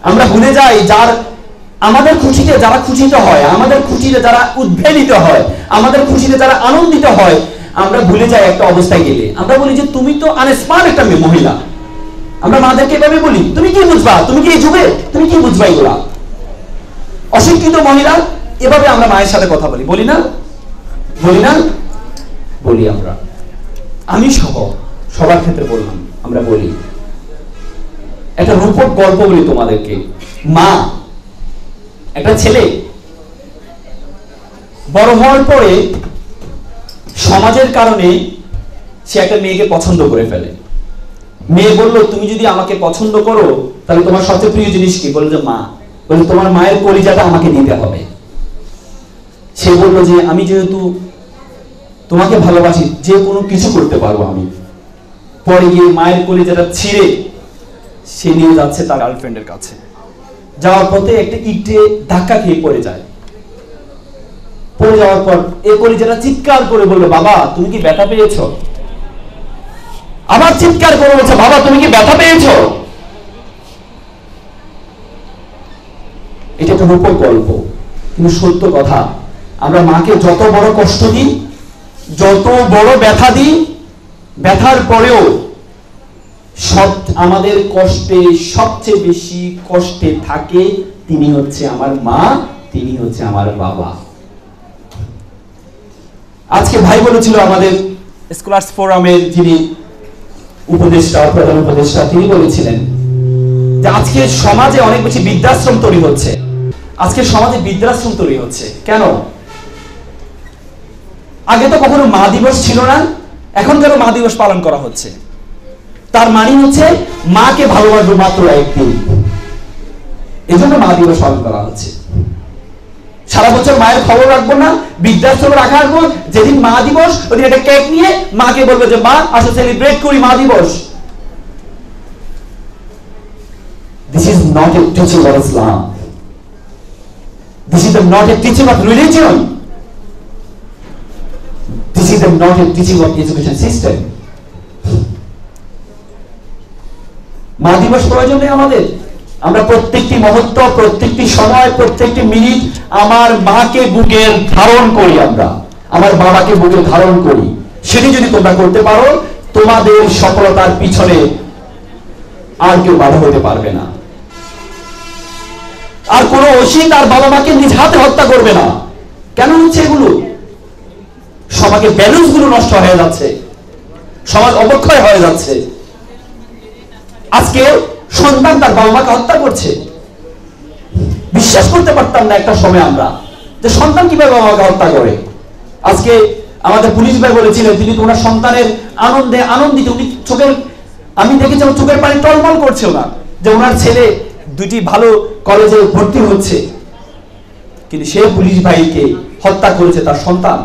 আমরা ভুলে যাই যার আমাদের খুশিতে যারা খুশিত হয়, আমাদের খুশিতে যারা উদ্বেলিত হয়, আমাদের খুশিতে যারা আনন্দিত হয়, আমরা ভুলে যাই একটা অবস্থায় গেলে আমরা বলি যে তুমি তো আনস্মার্ট একটা মহিলা। আমরা মাদেরকে এভাবে বলি, তুমি কি বুঝবা, তুমি কি এই যুগে তুমি কি বুঝবা এগুলা। অশিক্ষিত মহিলা এভাবে আমরা মায়ের সাথে কথা বলি, বলি না বলি না বলি আমরা, আমি সহ সবার ক্ষেত্রে বললাম আমরা বলি। একটা রূপক গল্প বলি তোমাদেরকে। মা একটা ছেলে বড় হওয়ার পরে সমাজের কারণে সে একটা মেয়েকে পছন্দ করে ফেলে। মেয়ে বলল তুমি যদি আমাকে পছন্দ করো তাহলে তোমার সবচেয়ে প্রিয় জিনিস কি? বলল যে মা। বলে তোমার মায়ের কলিজাটা আমাকে দিতে হবে। সে বলল যে আমি যেহেতু তোমাকে ভালোবাসি যে কোনো কিছু করতে পারবো আমি। পরে গিয়ে মায়ের কলিজাটা ছিঁড়ে সে নিয়ে যাচ্ছে তার গার্লফ্রেন্ডের কাছে। যাওয়ার পথে একটা ইটে ধাক্কা খেয়ে পড়ে যায়। পড়ে যাওয়ার পর এই কলিজাটা চিৎকার করে বললো বাবা তুমি কি ব্যথা পেয়েছো? আবার চিৎকার করে বলছে বাবা তুমি কি ব্যথা পেয়েছো? এটা একটা রূপক গল্প কিন্তু সত্য কথা। আমরা মাকে যত বড় কষ্ট দিই, যত বড় ব্যথা দিই, ব্যথার পরেও আমাদের কষ্টে সবচেয়ে বেশি কষ্টে থাকে তিনি হচ্ছে আমার মা, তিনি হচ্ছে আমার বাবা। আজকে ভাই বলেছিল আমাদের স্কলার্স ফোরামের যিনি উপদেষ্টা, প্রধান উপদেষ্টা, তিনি বলেছিলেন যে আজকে সমাজে অনেক বেশি বৃদ্ধাশ্রম তৈরি হচ্ছে। আজকে সমাজে বৃদ্ধাশ্রম তৈরি হচ্ছে কেন? আগে তো কখনো মা দিবস ছিল না, এখন কেন মা দিবস পালন করা হচ্ছে? তার মানে হচ্ছে মাকে ভালোবাসবো মাত্র একদিন, এই জন্য মা দিবস পালন করা হচ্ছে। সারা বছর মায়ের খবর রাখবো না, বৃদ্ধাশ্রম রাখা রাখবো, যেদিন মা দিবস ওদিন একটা কেক নিয়ে মাকে বলবো যে মা আসো সেলিব্রেট করি মা দিবস। This is not a teaching of Islam. This is not a teaching of religion. This is not a teaching of education system. মা দিবস প্রয়োজন নেই আমাদের। আমরা প্রত্যেকটি মুহূর্ত, প্রত্যেকটি সময়, প্রত্যেকটি মিনিট আমার মাকে বুকে ধারণ করি, আমরা আমার বাবাকে বুকে ধারণ করি। সেটি যদি তোমরা করতে পারো তোমাদের সফলতার পিছনে আর কেউ বাধা হতে পারবে না। আর কোন ঐশী তার বাবা মাকে নিজ হাতে হত্যা করবে না। কেন হচ্ছে এগুলো? সমাজে ব্যালেন্স গুলো নষ্ট হয়ে যাচ্ছে, সমাজ অবক্ষয় হয়ে যাচ্ছে। আজকে সন্তান তার বাবা মাকে হত্যা করছে। বিশ্বাস করতে পারতাম না একটা সময় আমরা যে সন্তান কিভাবে বাবা মাকে হত্যা করে। আজকে আমাদের পুলিশ ভাই বলেছিলেন তিনি তোমার সন্তানের আনন্দে আনন্দিত, উনি চোখের, আমি দেখেছি আমার চোখের পানি টলমল করছে না যে ওনার ছেলে দুটি ভালো কলেজে ভর্তি হচ্ছে, কিন্তু সে পুলিশ ভাইকে হত্যা করেছে তার সন্তান।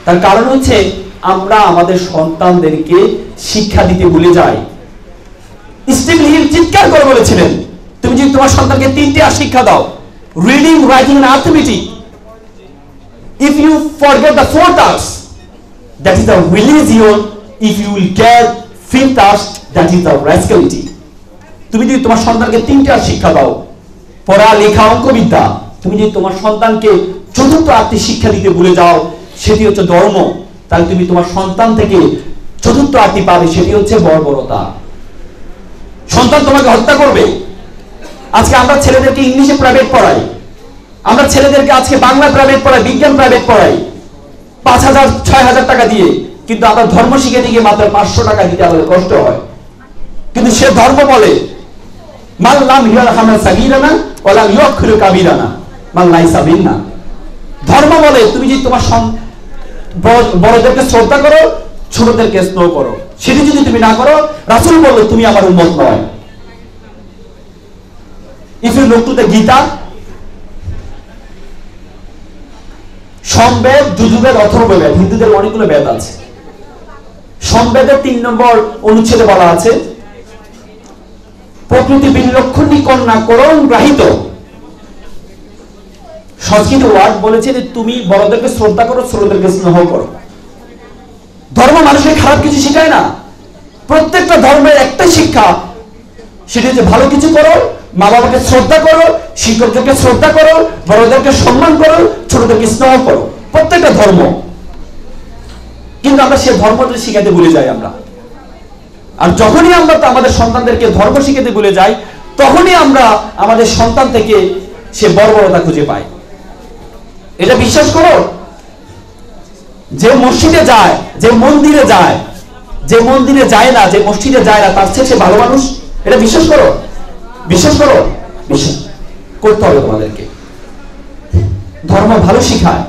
তার কারণ হচ্ছে আমরা আমাদের সন্তানদেরকে শিক্ষা দিতে ভুলে যাই। স্টিভেন হিল চিৎকার করে বলেছিলেন তুমি যদি তোমার সন্তানকে 3টি শিক্ষা দাও, reading, writing and arithmetic, if you forget the 4 tasks, that is the religion. If you will get 5th task, that is the rascality. তুমি যদি তোমার সন্তানকে 3টি শিক্ষা দাও, পড়া, লেখা, অঙ্কবিদ্যা, তুমি যদি তোমার সন্তানকে 4র্থ আত্মিক শিক্ষা দিতে ভুলে যাও, সেটি হচ্ছে ধর্ম, তাহলে তুমি তোমার সন্তান থেকে 4র্থ আত্মি পাবে, সেটি হচ্ছে বর্বরতা। সন্তান তোমাকে হত্যা করবে। আজকে আমরা ছেলেদেরকে ইংলিশে প্রাইভেট পড়াই, আমরা ছেলেদেরকে আজকে বাংলা প্রাইভেট পড়াই, বিজ্ঞান প্রাইভেট পড়াই 5,000 6,000 টাকা দিয়ে, কিন্তু আমরা ধর্ম শিখে দিয়ে মাত্র 500 টাকা দিতে আমাদের কষ্ট হয়। কিন্তু সে ধর্ম বলে মান লাম ইয়ারহামা সাগীরানা ওয়া লাম ইউখিরু কাবীরানা মান লাইসা বিন্না। ধর্ম বলে তুমি যদি তোমার বড়দেরকে শ্রদ্ধা করো, ছোটদেরকে স্নেহ করো। সেটি যদি তুমি না করো, রাসূল বলল তুমি আমার উম্মত নয়। If you look to the Gita, Samaveda, Yajurveda, Atharvaveda, হিন্দুদের অনেকগুলো বেদ আছে। সমবেদের 3 নম্বর অনুচ্ছেদে বলা আছে প্রকৃতি বিলক্ষণী কন্যা করণ গ্রাহিত। সংস্কৃত ওয়ার্ড বলেছে যে তুমি বড়দেরকে শ্রদ্ধা করো, ছোটদেরকে স্নেহ করো। ধর্ম মানুষকে খারাপ কিছু শেখায় না। প্রত্যেকটা ধর্মের একটা শিক্ষা, সেটা হচ্ছে ভালো কিছু করো, মা বাবাকে শ্রদ্ধা করো, শিক্ষকদেরকে শ্রদ্ধা করো, বড়দেরকে সম্মান করো, ছোটদেরকে স্নেহ করো। প্রত্যেকটা ধর্ম। কিন্তু আমরা সে ধর্মটা শিখাতে ভুলে যাই আমরা। আর যখনই আমরা আমাদের সন্তানদেরকে ধর্ম শিখাতে ভুলে যাই, তখনই আমরা আমাদের সন্তান থেকে সে বর্বরতা খুঁজে পাই। এটা বিশ্বাস করো, যে মসজিদে যায়, যে মন্দিরে যায়, যে মন্দিরে যায় না, যে মসজিদে যায় না, তার চেয়ে সে ভালো মানুষ। এটা বিশ্বাস করো, বিশ্বাস করো, বিশ্বাস করতে হবে তোমাদেরকে। ধর্ম ভালো শিখায়।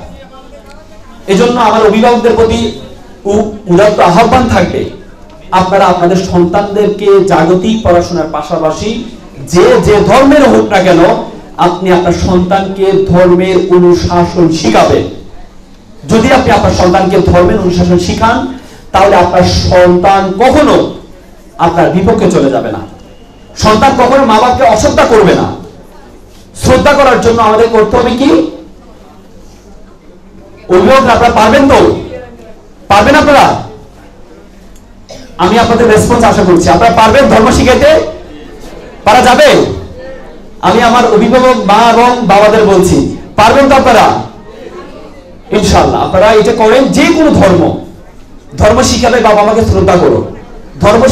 এজন্য আমার অভিভাবকদের প্রতি উদাত্ত আহ্বান থাকবে, আপনারা আপনাদের সন্তানদেরকে জাগতিক পড়াশোনার পাশাপাশি যে যে ধর্মের হোক না কেন, আপনি আপনার সন্তানকে ধর্মের অনুশাসন শিখাবেন। যদি আপনি আপনার সন্তানকে ধর্মের অনুশাসন শিখান, তাহলে আপনার সন্তান কখনো আপনার বিপক্ষে চলে যাবে না। সন্তান কখনো মা বাবাকে অশ্রদ্ধা করবে না। শ্রদ্ধা করার জন্য আমাদের করতে হবে কি? অভিভাবক আপনারা পারবেন তো? পারবেন আপনারা? আমি আপনাদের রেসপন্স আশা করছি। আপনারা পারবেন ধর্ম শিখাইতে? পারা যাবে? আমি আমার অভিভাবক মা এবং বাবাদের বলছি, পারবেন তো আপনারা? ইনশাআল্লাহ আপনারা এটা করেন। যে কোনো ধর্ম, ধর্ম শিখাবে বাবা মাকে শ্রদ্ধা করো, ধর্ম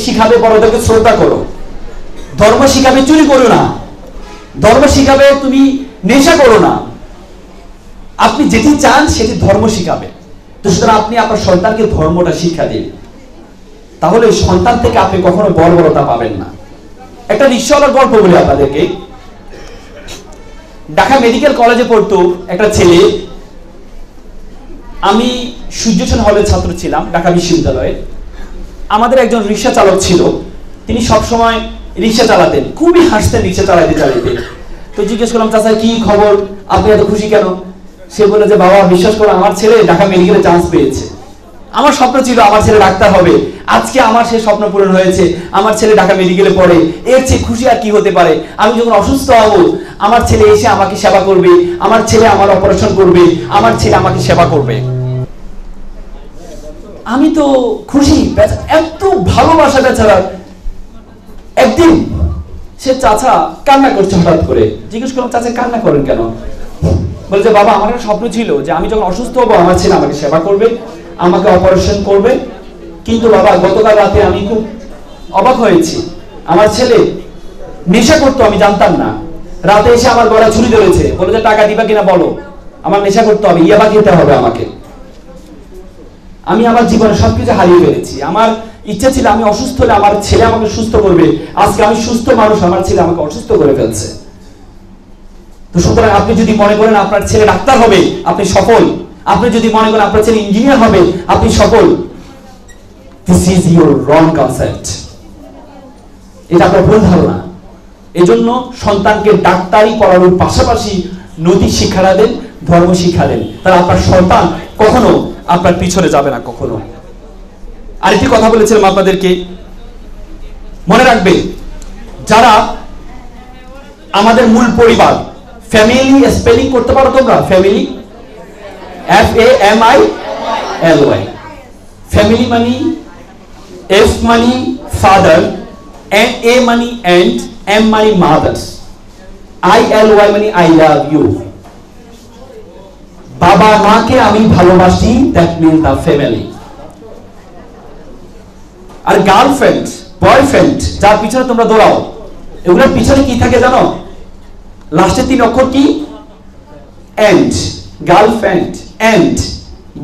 শিখাবে বড়দেরকে শ্রদ্ধা করো, ধর্ম শিখাবে চুরি করো না, ধর্ম শিখাবে তুমি নেশা করো না। আপনি যেটি চান সেটি ধর্ম শিখাবে। তো সুতরাং আপনি আপনার সন্তানকে ধর্মটা শিক্ষা দিন, তাহলে সন্তান থেকে আপনি কখনো বর্বরতা পাবেন না। একটা রিকশাওয়ালার গল্প বলি আপনাদেরকে। ঢাকা মেডিকেল কলেজে পড়তো একটা ছেলে। আমি সূর্য সেন হলের ছাত্র ছিলাম ঢাকা বিশ্ববিদ্যালয়ে। আমাদের একজন রিক্সা চালক ছিল, তিনি সবসময় রিক্সা চালাতেন, খুবই হাসতেন রিক্সা চালাইতে চালাইতে। তো জিজ্ঞেস করলাম, চাচা কি খবর, আপনি এত খুশি কেন? সে বলল যে বাবা বিশ্বাস করো, আমার ছেলে ঢাকা মেডিকেলে চান্স পেয়েছে। আমার স্বপ্ন ছিল আমার ছেলে ডাক্তার হবে, আজকে আমার সেই স্বপ্ন পূরণ হয়েছে। আমার ছেলে ঢাকা মেডিকেলে পড়ে, এর চেয়ে খুশি আর কি হতে পারে? আমি যখন অসুস্থ হব, আমার ছেলে এসে আমাকে সেবা করবে, আমার ছেলে আমার অপারেশন করবে, আমার ছেলে আমাকে সেবা করবে। আমি তো খুশি, এত ভালোবাসা বেচারা। একদিন সে চাচা কান্না করছে হঠাৎ করে। জিজ্ঞেস করলাম, চাচা কান্না করেন কেন? বলছে, বাবা আমার একটা স্বপ্ন ছিল যে আমি যখন অসুস্থ হবো আমার ছেলে আমাকে সেবা করবে, আমাকে অপারেশন করবে। কিন্তু বাবা গতকাল রাতে আমি খুব অবাক হয়েছি, আমার ছেলে নেশা করতো, আমি জানতাম না। রাতে এসে আমার গলা ছুরি ধরেছে, বলে যে টাকা দিবা কিনা বলো, আমার নেশা করতে হবে, ইয়াবা খেতে হবে আমাকে। আমি আমার জীবনে সবকিছু হারিয়ে ফেলেছি। আমার ইচ্ছা ছিল আমি অসুস্থ হলে আমার ছেলে আমাকে সুস্থ করবে, আজকে আমি সুস্থ মানুষ, আমার ছেলে আমাকে অসুস্থ করে ফেলছে। তো সুতরাং আপনি যদি মনে করেন আপনার ছেলে ডাক্তার হবে, আপনি সফল। আপনি যদি মনে করেন আপনার ছেলে ইঞ্জিনিয়ার হবে, আপনি সফল। This is your wrong concept. এটা আপনার ভুল ধারণা। এজন্য সন্তানকে ডাক্তারি পড়ানোর পাশাপাশি নৈতিক শিক্ষা দেন, ধর্ম শিক্ষা দেন, তাহলে আপনার সন্তান কখনো আপনার পিছনে যাবে না কখনো। আরেকটি কথা বলেছিলাম আপনাদেরকে, মনে রাখবে যারা আমাদের মূল পরিবার, ফ্যামিলি স্পেলিং করতে পারো তোমরা? Family, FAMILY। ফ্যামিলি মানে F মানে ফাদার, A মানে অ্যান্ড, M মানে মাদার্স, ILY মানে আই লাভ ইউ। বাবা মাকে আমি ভালোবাসি, দ্যাট মিন দ্য ফ্যামিলি। আর গার্লফ্রেন্ড, বয়ফ্রেন্ড যার পিছনে তোমরা দৌড়াও, এগুলোর পিছনে কি থাকে জানো? লাস্টের 3 অক্ষর কি? End. Girlfriend end,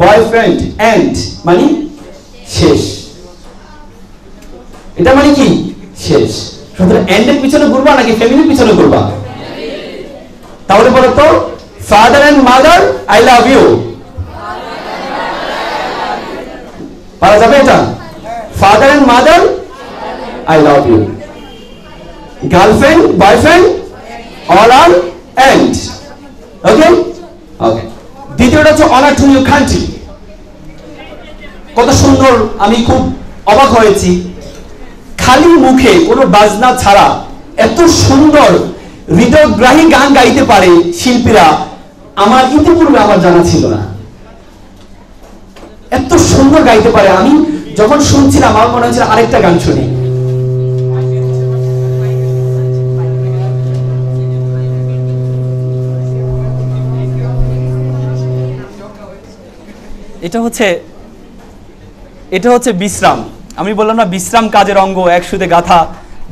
boyfriend end মানে শেষ। এটা মানে কি? শেষ। সুতরাং এন্ডের পিছনে ঘুরবা নাকি ফ্যামিলির পিছনে ঘুরবা? তাহলে বলো তো, father and mother I love you. পারা যাবে এটা? Father and mother I love you. Girlfriend, boyfriend, all are end. Okay? Okay. দ্বিতীয়টা হচ্ছে honor to your country। কত সুন্দর, আমি খুব অবাক হয়েছি। খালি মুখে কোনো বাজনা ছাড়া এত সুন্দর হৃদয়গ্রাহী গান গাইতে পারে শিল্পীরা, আমার ইতিপূর্বে আমার জানা ছিল না। এত সুন্দর গাইতে পারে, আমি যখন শুনছিলাম আমার মনে হচ্ছিল আরেকটা গান শুনি। এটা হচ্ছে বিশ্রাম। আমি বললাম না, বিশ্রাম কাজের অঙ্গ, এক সুতে গাথা,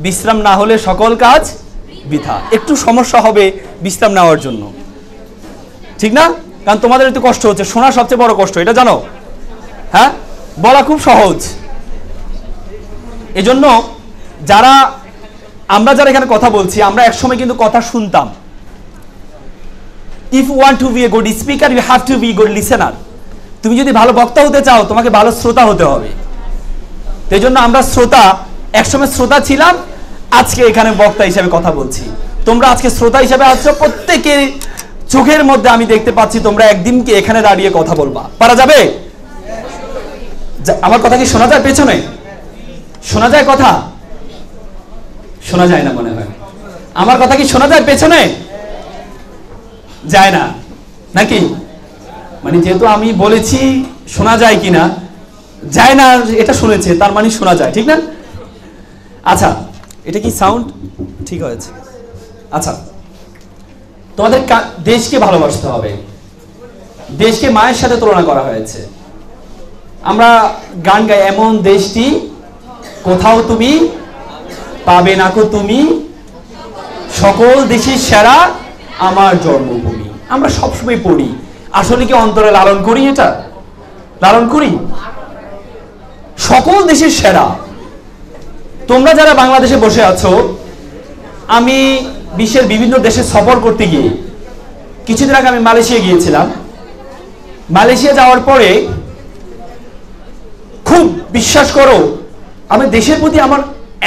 বিশ্রাম না হলে সকল কাজ বৃথা। একটু সমস্যা হবে বিশ্রাম নেওয়ার জন্য, ঠিক না? কারণ তোমাদের একটু কষ্ট হচ্ছে, শোনা সবচেয়ে বড় কষ্ট, এটা জানো? হ্যাঁ, বলা খুব সহজ। এজন্য আমরা যারা এখানে কথা বলছি, আমরা একসময় কিন্তু কথা শুনতাম। If you want to be a good speaker, you have to be good listener. তুমি যদি ভালো বক্তা হতে চাও, তোমাকে ভালো শ্রোতা হতে হবে। এই জন্য আমরা একসময় শ্রোতা ছিলাম, আজকে এখানে বক্তা হিসেবে কথা বলছি। তোমরা আজকে শ্রোতা হিসেবে আছো, প্রত্যেকের চোখের মধ্যে আমি দেখতে পাচ্ছি তোমরা একদিনকে এখানে দাঁড়িয়ে কথা বলবা। পারা যাবে? আমার কথা কি শোনা যায়? পেছনে শোনা যায় কথা? শোনা যায় না মনে হয়। আমার কথা কি শোনা যায় পেছনে? যায় না নাকি? মানে যেহেতু আমি বলেছি শোনা যায় কিনা, যায় না এটা শুনেছে, তার মানে শোনা যায়, ঠিক না? আচ্ছা, এটা কি সাউন্ড ঠিক হয়েছে? আচ্ছা, তোমাদের দেশকে ভালোবাসতে হবে। দেশকে মায়ের সাথে তুলনা করা হয়েছে। আমরা গান গাই, এমন দেশটি কোথাও তুমি পাবে না কো তুমি, সকল দেশের সেরা আমার জন্মভূমি। আমরা সবসময় পড়ি, আসলে কি অন্তরে লালন করি? এটা লালন করি। সকল দেশের সেরা। তোমরা যারা বাংলাদেশে বসে আছো, আমি বিশ্বের বিভিন্ন দেশে সফর করতে গিয়ে কিছুদিন আগে আমি মালয়েশিয়া গিয়েছিলাম। মালয়েশিয়া যাওয়ার পরে খুব বিশ্বাস করো, আমি দেশের প্রতি আমার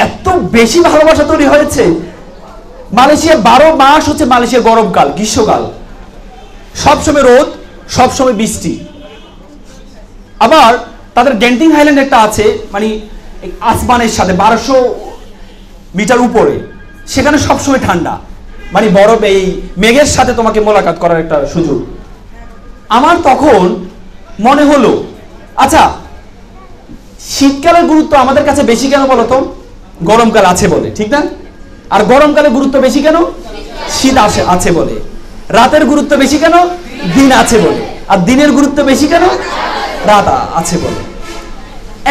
এত বেশি ভালোবাসা তৈরি হয়েছে। মালয়েশিয়া 12 মাস হচ্ছে মালয়েশিয়া গরমকাল, গ্রীষ্মকাল, সবসময় রোদ, সবসময় বৃষ্টি। আবার তাদের গেন্টিং হাইল্যান্ড একটা আছে, মানে আসমানের সাথে 1200 মিটার উপরে, সেখানে সবসময় ঠান্ডা, মানে বরফ, এই মেঘের সাথে তোমাকে মোলাকাত করার একটা সুযোগ। আমার তখন মনে হলো, আচ্ছা শীতকালের গুরুত্ব আমাদের কাছে বেশি কেন বলো তো? গরমকাল আছে বলে, ঠিক না? আর গরমকালের গুরুত্ব বেশি কেন? শীত আছে বলে। রাতের গুরুত্ব বেশি কেন? দিন আছে বলে। আর দিনের গুরুত্ব বেশি কেন? রাত আছে বলে।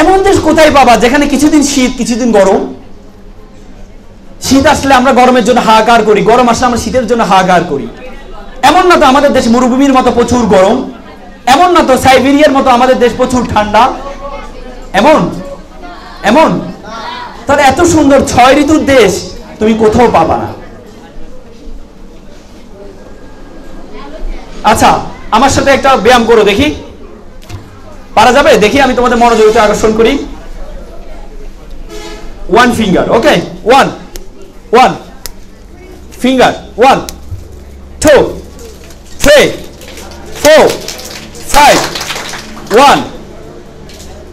এমন দেশ কোথায় পাবা যেখানে কিছুদিন শীত, কিছুদিন গরম? শীত আসলে আমরা গরমের জন্য হাহাকার করি, গরম আসলে আমরা শীতের জন্য হাহাকার করি। এমন না তো আমাদের দেশ মরুভূমির মতো প্রচুর গরম, এমন না তো সাইবেরিয়ার মতো আমাদের দেশ প্রচুর ঠান্ডা, এমন তাহলে এত সুন্দর 6 ঋতুর দেশ তুমি কোথাও পাবা না। আচ্ছা, আমার সাথে একটা ব্যায়াম করো দেখি, পারা যাবে? দেখি, আমি তোমাদের মনোযোগ আকর্ষণ করি। 1 ফিঙ্গার, ওকে? 1 finger, 1 2 3 4 5 1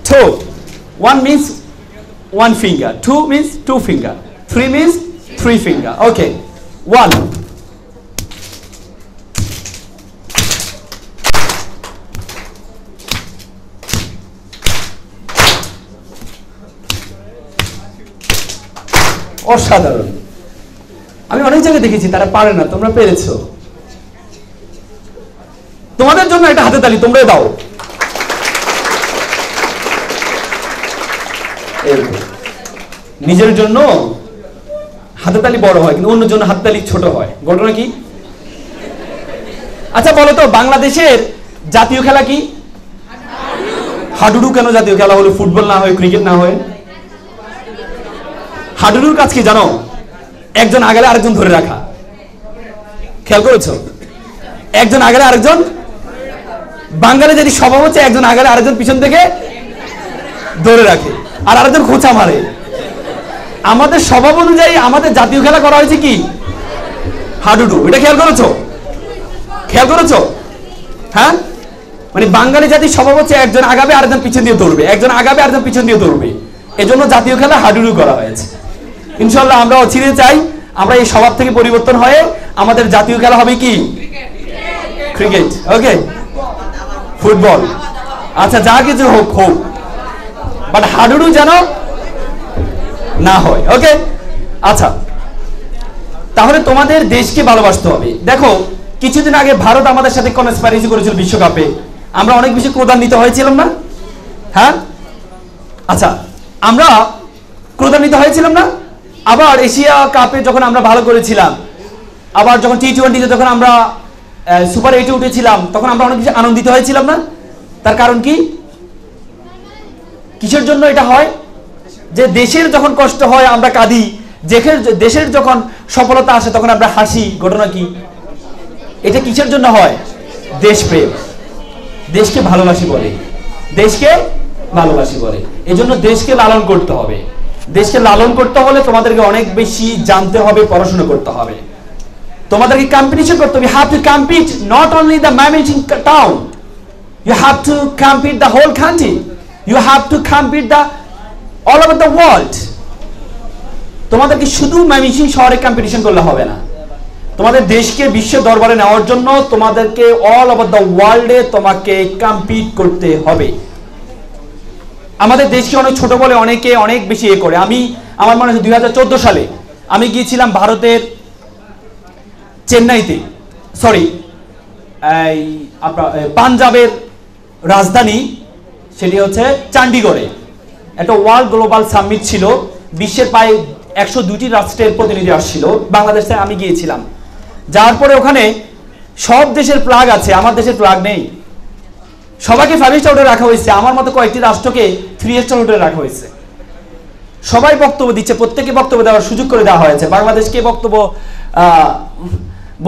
2 1 means 1 finger, 2 means 2 finger, 3 means 3 finger, okay? 1 অসাধারণ। আমি অনেক জায়গায় দেখেছি তারা পারে না, তোমরা পেরেছো। তোমাদের জন্য একটা হাতে তালি তোমরা দাও। নিজের জন্য হাতে তালি বড় হয়, কিন্তু অন্যের জন্য হাত তালি ছোট হয়। ঘটনা কি? আচ্ছা বলো তো, বাংলাদেশের জাতীয় খেলা কি? হাডুডু। কেন জাতীয় খেলা হলো? ফুটবল না হয়, ক্রিকেট না হয়? হাডুডুর কাজ কি জানো? একজন আগালে আরেকজন ধরে রাখা। খেয়াল করেছো? একজন আগালে আরেকজন। বাঙালি যদি স্বভাব হচ্ছে একজন আগালে আরেকজন পিছন থেকে ধরে রাখে, আর আরেকজন খোঁচা মারে। আমাদের স্বভাব অনুযায়ী আমাদের জাতীয় খেলা করা হয়েছে কি? হাডুডু। এটা খেয়াল করেছো? খেয়াল করেছো? হ্যাঁ, মানে বাঙালি জাতির স্বভাব হচ্ছে একজন আগাবে আরেকজন পিছন দিয়ে দৌড়বে, একজন আগাবে আরেকজন পিছন দিয়ে দৌড়বে। এজন্য জাতীয় খেলা হাডুডু করা হয়েছে। ইনশাআল্লাহ আমরা অচিরে চাই আমরা এই স্বভাব থেকে পরিবর্তন হয়ে আমাদের জাতীয় খেলা হবে কি? ক্রিকেট, ওকে, ফুটবল, আচ্ছা যা কিছু হোক হোক, বাট হাডুডু যেন না হয়, ওকে। আচ্ছা, তাহলে তোমাদের দেশকে ভালোবাসতে হবে। দেখো কিছুদিন আগে ভারত আমাদের সাথে কনস্পাইরেসি করেছিল বিশ্বকাপে, আমরা অনেক বেশি ক্রোধান্বিত হয়েছিলাম না? হ্যাঁ, আচ্ছা আমরা ক্রোধান্বিত হয়েছিলাম না? আবার এশিয়া কাপে যখন আমরা ভালো করেছিলাম, আবার যখন টি-20তে যখন আমরা সুপার 8-এ উঠেছিলাম, তখন আমরা অনেক বেশি আনন্দিত হয়েছিলাম না? তার কারণ কি? কিসের জন্য এটা হয়? যে দেশের যখন কষ্ট হয় আমরা কাঁদি, দেশের যখন সফলতা আসে তখন আমরা হাসি। ঘটনা কি? এটা কিসের জন্য হয়? দেশপ্রেম, দেশকে ভালোবাসি বলে, দেশকে ভালোবাসি বলে। এই জন্য দেশকে লালন করতে হবে। দেশকে লালন করতে হলে তোমাদেরকে অনেক বেশি জানতে হবে, পড়াশোনা করতে হবে, তোমাদেরকে কম্পিটিশন করতে হবে। You have to compete not only the Mymensingh town, you have to compete the whole country, you have to compete the all over the world. তোমাদেরকে শুধু ময়মনসিংহ শহরে কম্পিটিশন করলে হবে না, তোমাদের দেশকে বিশ্ব দরবারে নেওয়ার জন্য তোমাদেরকে অল ওভার দ্য ওয়ার্ল্ডে তোমাকে কম্পিট করতে হবে। আমাদের দেশকে অনেক ছোট বলে অনেকে অনেক বেশি করে। আমার মনে হয় 2014 সালে আমি গিয়েছিলাম ভারতের চেন্নাইতে, সরি পাঞ্জাবের রাজধানী সেটি হচ্ছে চণ্ডীগড়ে একটা ওয়ার্ল্ড গ্লোবাল সামিট ছিল। বিশ্বের প্রায় 102টি রাষ্ট্রের প্রতিনিধি আসছিল, বাংলাদেশে আমি গিয়েছিলাম। যার পরে ওখানে সব দেশের ফ্ল্যাগ আছে, আমার দেশের ফ্ল্যাগ নেই। সবাইকে 5 স্টার হোটেলে রাখা হয়েছে, আমার মতো কয়েকটি রাষ্ট্রকে 3 স্টার হোটেলে রাখা হয়েছে। সবাই বক্তব্য দিচ্ছে, প্রত্যেকে বক্তব্য দেওয়ার সুযোগ করে দেওয়া হয়েছে। বাংলাদেশকে বক্তব্য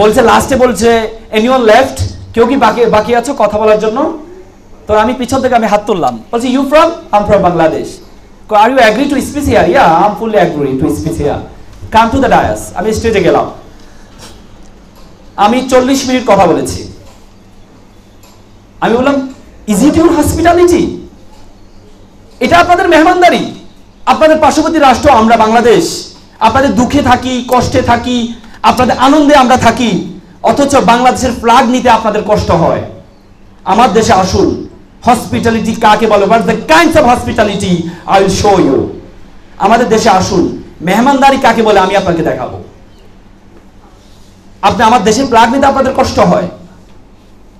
বলছে, লাস্টে বলছে এনিওয়ান লেফট, কেউ কি বাকি আছো কথা বলার জন্য? তো আমি পিছন থেকে আমি হাত তুললাম, বলছি you from? I am from Bangladesh. Are you agree to speech here? Ya, I am fully agree to speech here. Come to the dais. আমি স্টেজে গেলাম, আমি 40 মিনিট কথা বলেছি। আমি বললাম, ইজ ইট ইউর হসপিটালিটি? এটা আপনাদের মেহমানদারি? আপনাদের পার্শ্ববর্তী রাষ্ট্র আমরা বাংলাদেশ, আপনাদের দুঃখে থাকি, কষ্টে থাকি, আপনাদের আনন্দে আমরা থাকি, অথচ বাংলাদেশের ফ্ল্যাগ নিতে আপনাদের কষ্ট হয়। আমার দেশে আসুন। হসপিটালিটি কাকে বলে? But the kinds of hospitality I will show you. আমাদের দেশে আসুন। মেহমানদারি কাকে বলে আমি আপনাকে দেখাবো। আপনি আমার দেশের ফ্ল্যাগ নিতে আপনাদের কষ্ট হয়।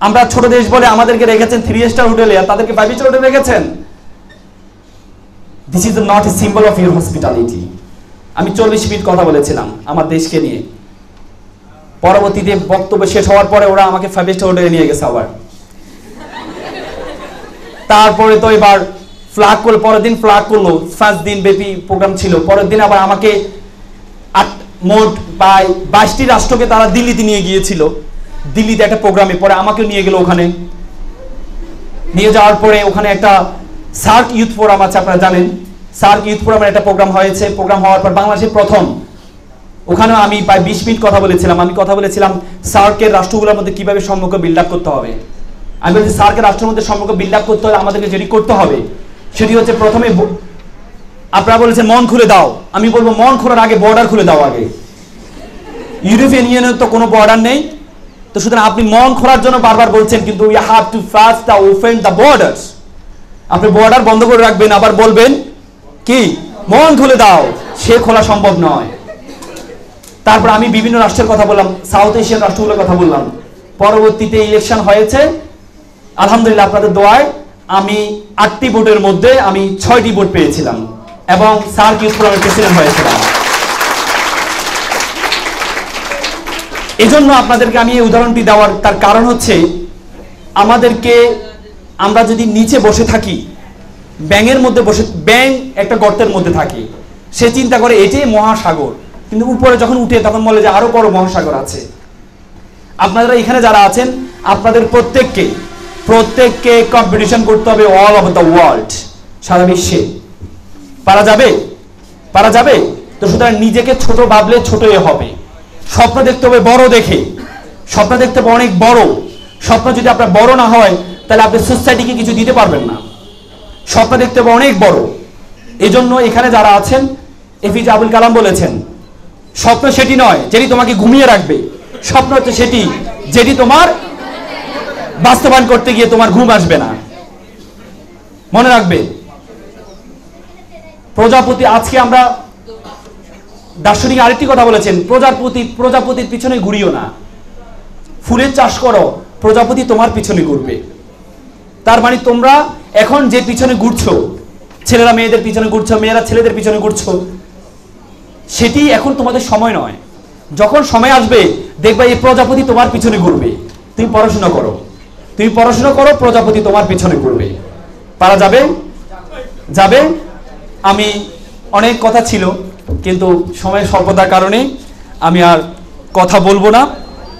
আমরা ছোট দেশ বলে আমাদেরকে রেখেছেন 3 স্টার হোটেলে, আর তাদেরকে 5 স্টার হোটেলে রেখেছেন। This is not a symbol of your hospitality. আমি 40 মিনিট কথা বলেছিলাম আমার দেশকে নিয়ে। পরবর্তীতে বক্তব্য শেষ হওয়ার পরে ওরা আমাকে 5 স্টার হোটেলে নিয়ে গেছে আবার। তারপরে তো এবার ফ্ল্যাগ করলো, পরের দিন ফ্ল্যাগ করলো, 5 দিন ব্যাপী প্রোগ্রাম ছিল। পরের দিন আবার আমাকে মোট প্রায় 22টি রাষ্ট্রকে তারা দিল্লিতে নিয়ে গিয়েছিল। দিল্লিতে একটা প্রোগ্রামে, পরে আমাকে নিয়ে গেল। ওখানে নিয়ে যাওয়ার পরে ওখানে একটা সার্ক ইউথ ফোরাম আছে, আপনারা জানেন। সার্ক ইউথ ফোরামের একটা প্রোগ্রাম হয়েছে। প্রোগ্রাম হওয়ার পর বাংলাদেশের প্রথম ওখানে আমি প্রায় 20 মিনিট কথা বলেছিলাম। আমি কথা বলেছিলাম সার্কের রাষ্ট্রগুলোর মধ্যে কিভাবে সম্পর্ক বিল্ড আপ করতে হবে। আমি বলছি সার্কের রাষ্ট্রের মধ্যে সম্পর্ক বিল্ড আপ করতে হলে আমাদেরকে যেটি করতে হবে সেটি হচ্ছে, প্রথমে আপনারা বলেছেন মন খুলে দাও, আমি বলবো মন খোলার আগে বর্ডার খুলে দাও আগে। ইউরোপিয়ান ইউনিয়নের তো কোনো বর্ডার নেই, তো সুতরাং আপনি মন খোলার জন্য বারবার বলছেন, কিন্তু you have to first the open the borders. আপনি বর্ডার বন্ধ করে রাখবেন, আবার বলবেন কি মন খুলে দাও, সে খোলা সম্ভব নয়। তারপর আমি বিভিন্ন রাষ্ট্রের কথা বললাম, সাউথ এশিয়ান রাষ্ট্রগুলোর কথা বললাম। পরবর্তীতে ইলেকশন হয়েছে, আলহামদুলিল্লাহ আপনাদের দোয়ায় আমি 8টি ভোটের মধ্যে আমি 6টি ভোট পেয়েছিলাম এবং সার্ক ইউথ ফোরামের প্রেসিডেন্ট হয়েছিলাম। এজন্য আপনাদেরকে আমি এই উদাহরণটি দেওয়ার তার কারণ হচ্ছে, আমাদেরকে আমরা যদি নিচে বসে থাকি, ব্যাঙের মধ্যে বসে, ব্যাঙ একটা গর্তের মধ্যে থাকে, সে চিন্তা করে এটাই মহাসাগর, কিন্তু উপরে যখন উঠে তখন বলে যে আরো বড় মহাসাগর আছে। আপনারা এখানে যারা আছেন, আপনাদের প্রত্যেককে কম্পিটিশন করতে হবে অল ওভার দ্য ওয়ার্ল্ড, সারা বিশ্বে। পারা যাবে? তো সুতরাং নিজেকে ছোট ভাবলে ছোটই হবে। স্বপ্ন দেখতে হবে বড় দেখে, স্বপ্ন দেখতে হবে অনেক বড়। স্বপ্ন যদি আপনার বড় না হয় তাহলে আপনি সোসাইটিকে কিছু দিতে পারবেন না। স্বপ্ন দেখতে হবে অনেক বড়। এজন্য এখানে যারা আছেন, এপিজে আবুল কালাম বলেছেন, স্বপ্ন সেটি নয় যেটি তোমাকে ঘুমিয়ে রাখবে, স্বপ্ন হচ্ছে সেটি যেটি তোমার বাস্তবায়ন করতে গিয়ে তোমার ঘুম আসবে না। মনে রাখবে, প্রজাপতি, আজকে আমরা দার্শনিক আরেকটি কথা বলেছেন, প্রজাপতির পিছনে ঘুরিও না, ফুলের চাষ করো, প্রজাপতি তোমার পিছনে ঘুরবে। তার মানে তোমরা এখন যে পিছনে ঘুরছো, ছেলেরা মেয়েদের পিছনে ঘুরছো, মেয়েরা ছেলেদের পিছনে ঘুরছো, সেটি এখন তোমাদের সময় নয়। যখন সময় আসবে দেখবা এই প্রজাপতি তোমার পিছনে ঘুরবে। তুমি পড়াশোনা করো, প্রজাপতি তোমার পিছনে ঘুরবে। পারা যাবে? যাবে। আমি অনেক কথা ছিল, কিন্তু সময়ের স্বল্পতার কারণে আমি আর কথা বলবো না।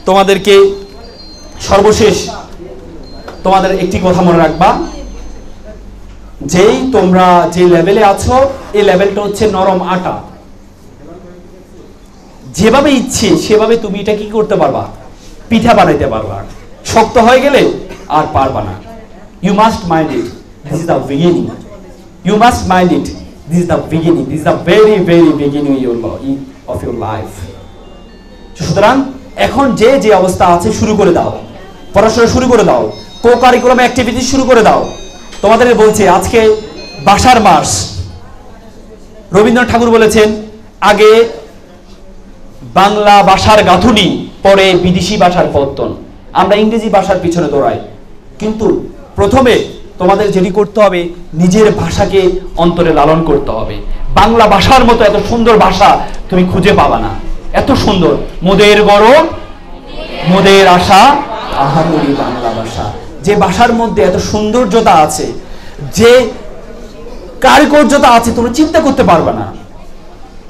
তোমাদেরকে সর্বশেষ তোমাদের একটি কথা মনে রাখবা, যেই তোমরা যে লেভেলে আছো, এই লেভেলটা হচ্ছে নরম আটা। যেভাবে ইচ্ছে সেভাবে তুমি এটা কি করতে পারবা, পিঠা বানাইতে পারবা। শক্ত হয়ে গেলে আর পারবা না। You must mind it, this is the beginning. You must mind it, this is the beginning, this is the very very beginning of your life. সুতরাং এখন যে যে অবস্থা আছে শুরু করে দাও, পড়াশোনা শুরু করে দাও, কো কারিকুলাম অ্যাক্টিভিটি শুরু করে দাও। তোমাদের বলছে আজকে ভাষার মাস। রবীন্দ্রনাথ ঠাকুর বলেছেন, আগে বাংলা ভাষার গাঁথুনি, পরে বিদেশি ভাষার পত্তন। আমরা ইংরেজি ভাষার পিছনে দৌড়াই, কিন্তু প্রথমে তোমাদের যেটি করতে হবে, নিজের ভাষাকে অন্তরে লালন করতে হবে। বাংলা ভাষার মতো এত সুন্দর ভাষা তুমি খুঁজে পাবা না। এত সুন্দর, মোদের গরম মোদের আশা আহামরি বাংলা ভাষা। যে ভাষার মধ্যে এত সৌন্দর্যতা আছে, যে কারিকর্যতা আছে, তোমরা চিন্তা করতে পারবে না।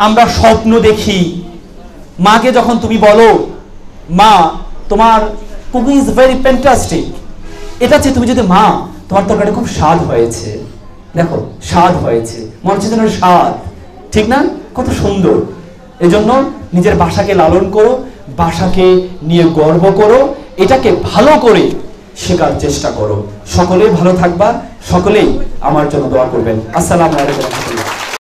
আমরা স্বপ্ন দেখি, মাকে যখন তুমি বলো, মা তোমার কুকিং ইজ ভেরি ফ্যান্টাস্টিক, এটা হচ্ছে তুমি যদি, মা তোমার তরকারি খুব স্বাদ হয়েছে, দেখো স্বাদ হয়েছে, মনে হচ্ছে যেন স্বাদ, ঠিক না? কত সুন্দর। এজন্য নিজের ভাষাকে লালন করো, ভাষাকে নিয়ে গর্ব করো, এটাকে ভালো করে শেখার চেষ্টা করো। সকলেই ভালো থাকবা, সকলেই আমার জন্য দোয়া করবেন। আসসালামু আলাইকুম।